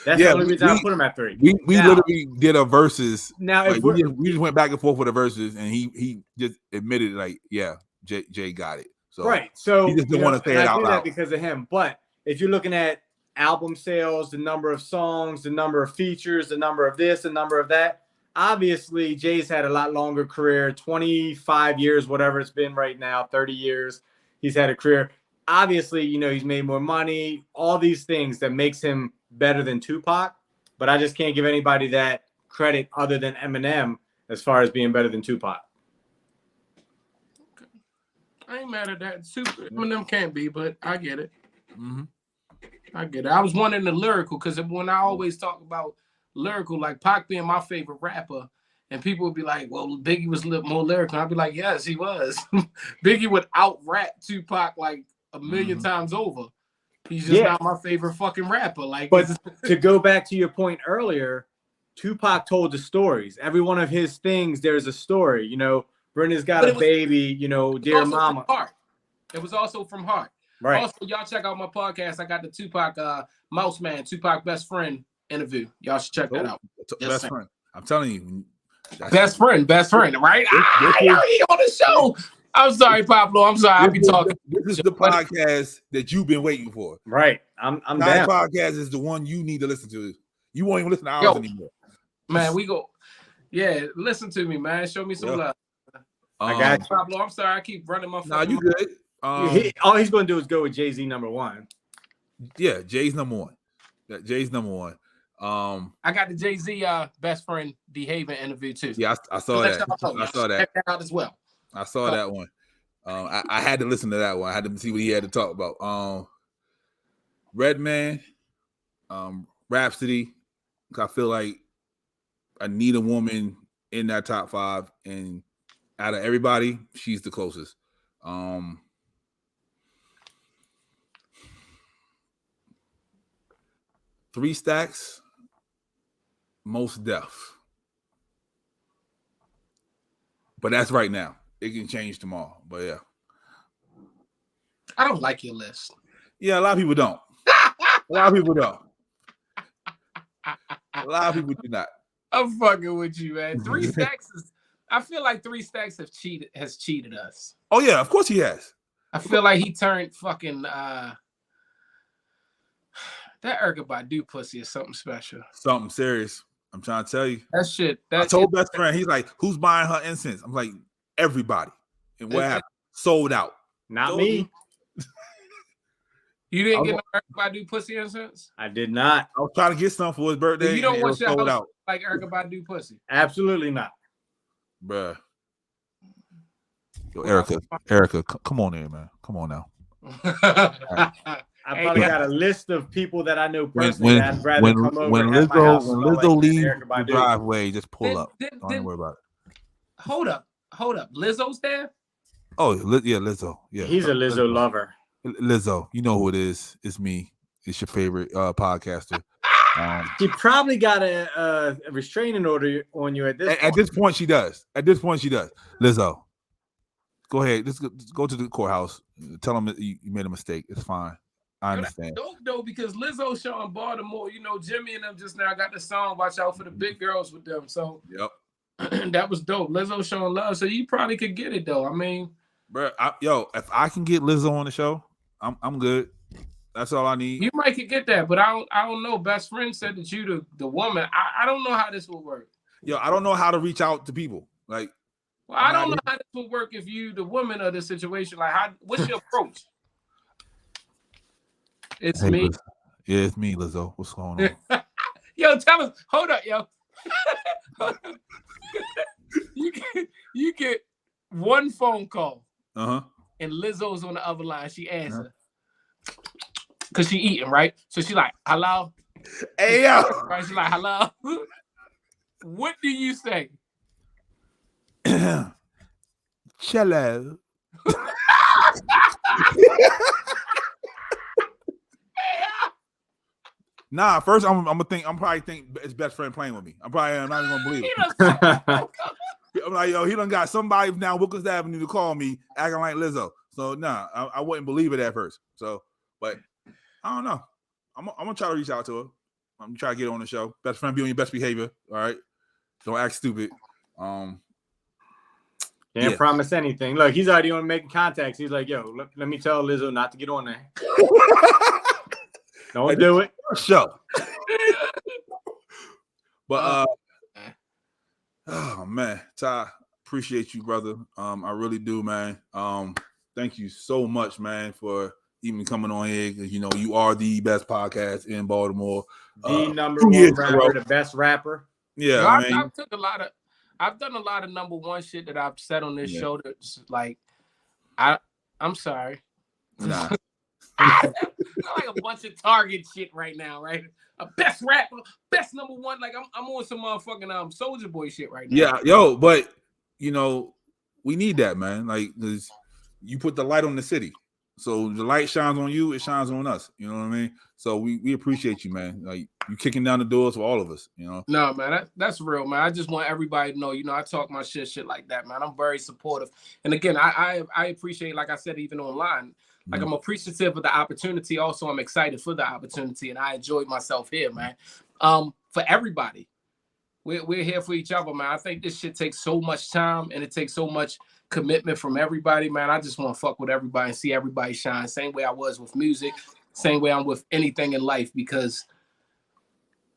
S3: That's the only reason I put him at 3.
S1: We literally did a versus.
S3: Now,
S1: like, we just went back and forth with the verses, and he just admitted, like, yeah, Jay got it. So
S3: right. So
S1: he just didn't want to say it out loud
S3: because of him. But if you're looking at album sales, the number of songs, the number of features, the number of this, the number of that, obviously Jay's had a lot longer career, 25 years, whatever it's been right now, 30 years. He's had a career. Obviously, he's made more money, all these things that makes him better than Tupac. But I just can't give anybody that credit other than Eminem as far as being better than Tupac.
S2: Okay. I ain't mad at that. Eminem can't be, but I get it. I get it. I was wondering the lyrical because when I always talk about lyrical, like Pac being my favorite rapper, And people would be like, well, Biggie was more lyrical. I'd be like, yes, he was. Biggie would out-rap Tupac like a million times over. He's just not my favorite fucking rapper. Like,
S3: but to go back to your point earlier, Tupac told the stories. Every one of his things, there's a story. You know, Brenda's got a baby, you know, dear mama.
S2: It was also from heart.
S3: Right.
S2: Also, y'all check out my podcast. I got the Tupac Mouse Man, Tupac best friend interview. Y'all should check that out.
S1: Best friend. I'm telling you.
S2: Best friend, right? He on the show. I'm sorry, Pablo. I'm sorry. I'll be talking.
S1: This is the podcast that you've been waiting for.
S3: Right. I'm down.
S1: Podcast is the one you need to listen to. You won't even listen to ours anymore.
S2: Man, we go. Yeah, listen to me, man. Show me some love.
S3: I got you.
S2: Pablo, I'm sorry. I keep running my phone.
S1: Nah, you good.
S3: All he's going to do is go with Jay-Z #1.
S1: Yeah, Jay's #1. Jay's #1.
S2: I got the Jay-Z best friend behaving interview too.
S1: Yeah, I saw that. I saw that.
S2: Check that out as well.
S1: I saw that one. I had to listen to that one. I had to see what he had to talk about. Redman, Rhapsody. I feel like I need a woman in that top 5, and out of everybody, she's the closest. 3 Stacks, Most Def. But that's right now. It can change tomorrow. But yeah.
S2: I don't like your list.
S1: Yeah, a lot of people don't. A lot of people don't. A lot of people do not.
S2: I'm fucking with you, man. 3 Stacks is. I feel like 3 Stacks has cheated us.
S1: Oh yeah, of course he has.
S2: I feel like he turned fucking that Erykah Badu pussy is something special.
S1: Something serious. I'm trying to tell you.
S2: That shit.
S1: I told best friend, he's like, who's buying her incense? I'm like, everybody. And what happened? Sold out.
S3: Not me.
S2: You didn't get no Erykah Badu pussy incense?
S3: I did not.
S1: I was trying to get some for his birthday.
S2: You don't want your house like Erykah Badu pussy?
S3: Absolutely not.
S1: Bruh. Yo, Erica, come on in, man. Come on now.
S3: I probably got a list of people that I know personally that'd rather come over
S1: when Lizzo leaves the driveway, just pull up. Don't worry about it.
S2: Hold up. Lizzo's there?
S1: Oh, yeah, Lizzo. Yeah,
S3: he's a Lizzo lover.
S1: Lizzo, you know who it is. It's me. It's your favorite podcaster.
S3: She probably got a restraining order on you at this point.
S1: At this point, she does. Lizzo, go ahead. Let's go to the courthouse. Tell them that you made a mistake. It's fine. I understand.
S2: That's dope, though, because Lizzo showing Baltimore, you know, Jimmy and them just now got the song "Watch Out for the Big Girls" with them. So
S1: yep,
S2: that was dope. Lizzo showing love, so you probably could get it though. I mean,
S1: bro, if I can get Lizzo on the show, I'm good. That's all I need.
S2: You might could get that, but I don't know. Best friend said that you the woman. I don't know how this will work.
S1: Yo, I don't know how to reach out to people. Like,
S2: well, I don't know how this will work if you the woman of the situation. Like, what's your approach? It's me.
S1: Lizzo. Yeah, it's me, Lizzo. What's going on?
S2: Yo, tell us. Hold up, yo. you get one phone call. And Lizzo's on the other line. She answers. Cause she eating, right? So she like, hello.
S1: Hey yo.
S2: Right? She's like, hello. What do you say?
S1: Cello. Nah, first I'm probably think it's best friend playing with me. I'm not even gonna believe it. I'm like, yo, he done got somebody now Wilkins Avenue to call me acting like Lizzo. So nah, I wouldn't believe it at first. So, but I don't know. I'm gonna try to reach out to her. I'm gonna try to get on the show. Best friend, be on your best behavior. All right. Don't act stupid.
S3: Can't promise anything. Look, he's already on making contacts. He's like, yo, let me tell Lizzo not to get on there. Don't do it.
S1: Show. But oh man, Ty, appreciate you, brother. I really do, man. Thank you so much, man, for even coming on here. You know, you are the best podcast in Baltimore.
S3: The number one rapper, the best rapper.
S1: Yeah,
S2: no, I've done a lot of number one shit that I've said on this show that's like, I'm sorry.
S1: Nah.
S2: I like a bunch of Target shit right now, right? A best rapper, best number one. Like I'm on some motherfucking Soldier Boy shit right now.
S1: Yeah, yo, but you know, we need that, man. Like, cause you put the light on the city. So the light shines on you, it shines on us. You know what I mean? So we appreciate you, man. Like you kicking down the doors for all of us, you know.
S2: No, man, that's real, man. I just want everybody to know, you know, I talk my shit like that, man. I'm very supportive. And again, I appreciate, like I said, even online, like I'm appreciative of the opportunity. Also, I'm excited for the opportunity, and I enjoyed myself here, man. For everybody. We're here for each other, man. I think this shit takes so much time and it takes so much commitment from everybody, man. I just want to fuck with everybody and see everybody shine. Same way I was with music, same way I'm with anything in life, because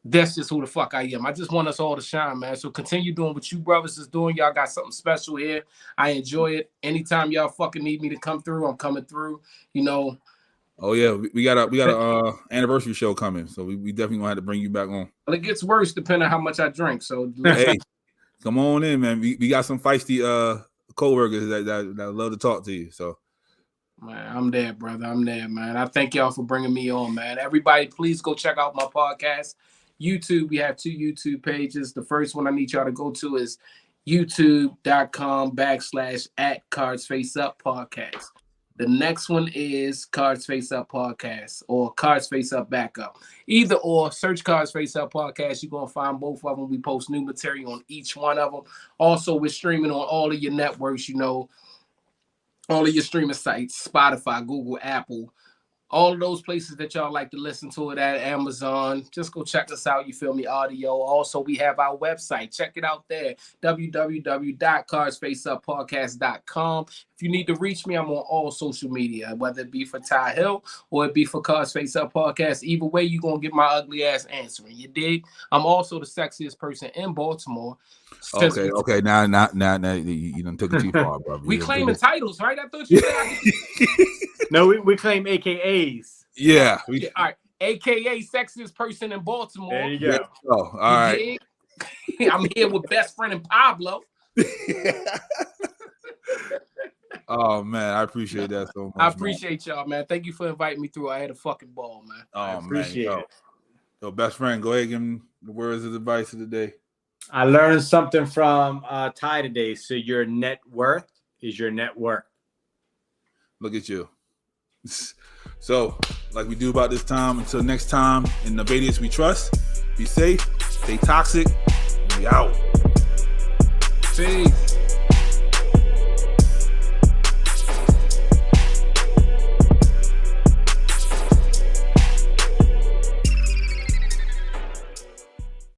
S2: that's just who the fuck I am. I just want us all to shine, man. So continue doing what you brothers is doing. Y'all got something special here. I enjoy it. Anytime y'all fucking need me to come through, I'm coming through. You know.
S1: Oh yeah, we got a anniversary show coming, so we definitely gonna have to bring you back on.
S2: Well, it gets worse depending on how much I drink. So
S1: hey, come on in, man. We got some feisty co-workers that love to talk to you. So,
S2: man, I'm there, brother. I'm there, man. I thank y'all for bringing me on, man. Everybody, please go check out my podcast. YouTube, we have 2 YouTube pages. The first one I need y'all to go to is youtube.com/@CardsFaceUp Podcast. The next one is Cards Face Up Podcast or Cards Face Up Backup. Either or, search Cards Face Up Podcast. You're going to find both of them. We post new material on each one of them. Also, we're streaming on all of your networks, you know, all of your streaming sites, Spotify, Google, Apple, all of those places that y'all like to listen to it at, Amazon. Just go check us out. You feel me? Audio. Also, we have our website. Check it out there. www.cardsfaceuppodcast.com. If you need to reach me, I'm on all social media, whether it be for Ty Hill or it be for Cards Face Up Podcast. Either way, you're going to get my ugly ass answering. You dig? I'm also the sexiest person in Baltimore.
S1: Okay. Now, you done took it too far, bro.
S2: We claiming titles, right? I thought you said
S3: No, we claim AKAs.
S1: Yeah.
S2: All right. AKA sexiest person in Baltimore.
S3: There you go.
S1: Yeah. Oh, all right.
S2: I'm here with best friend and Pablo.
S1: Oh man, I appreciate that so much.
S2: I appreciate y'all, man. Thank you for inviting me through. I had a fucking ball, man.
S1: I
S3: appreciate it.
S1: Yo, best friend, go ahead and give him the words of advice of the day.
S3: I learned something from Ty today. So your net worth is your net worth.
S1: Look at you. So, like we do about this time, until next time, in the Vadius we trust, be safe, stay toxic, and we out.
S2: Peace.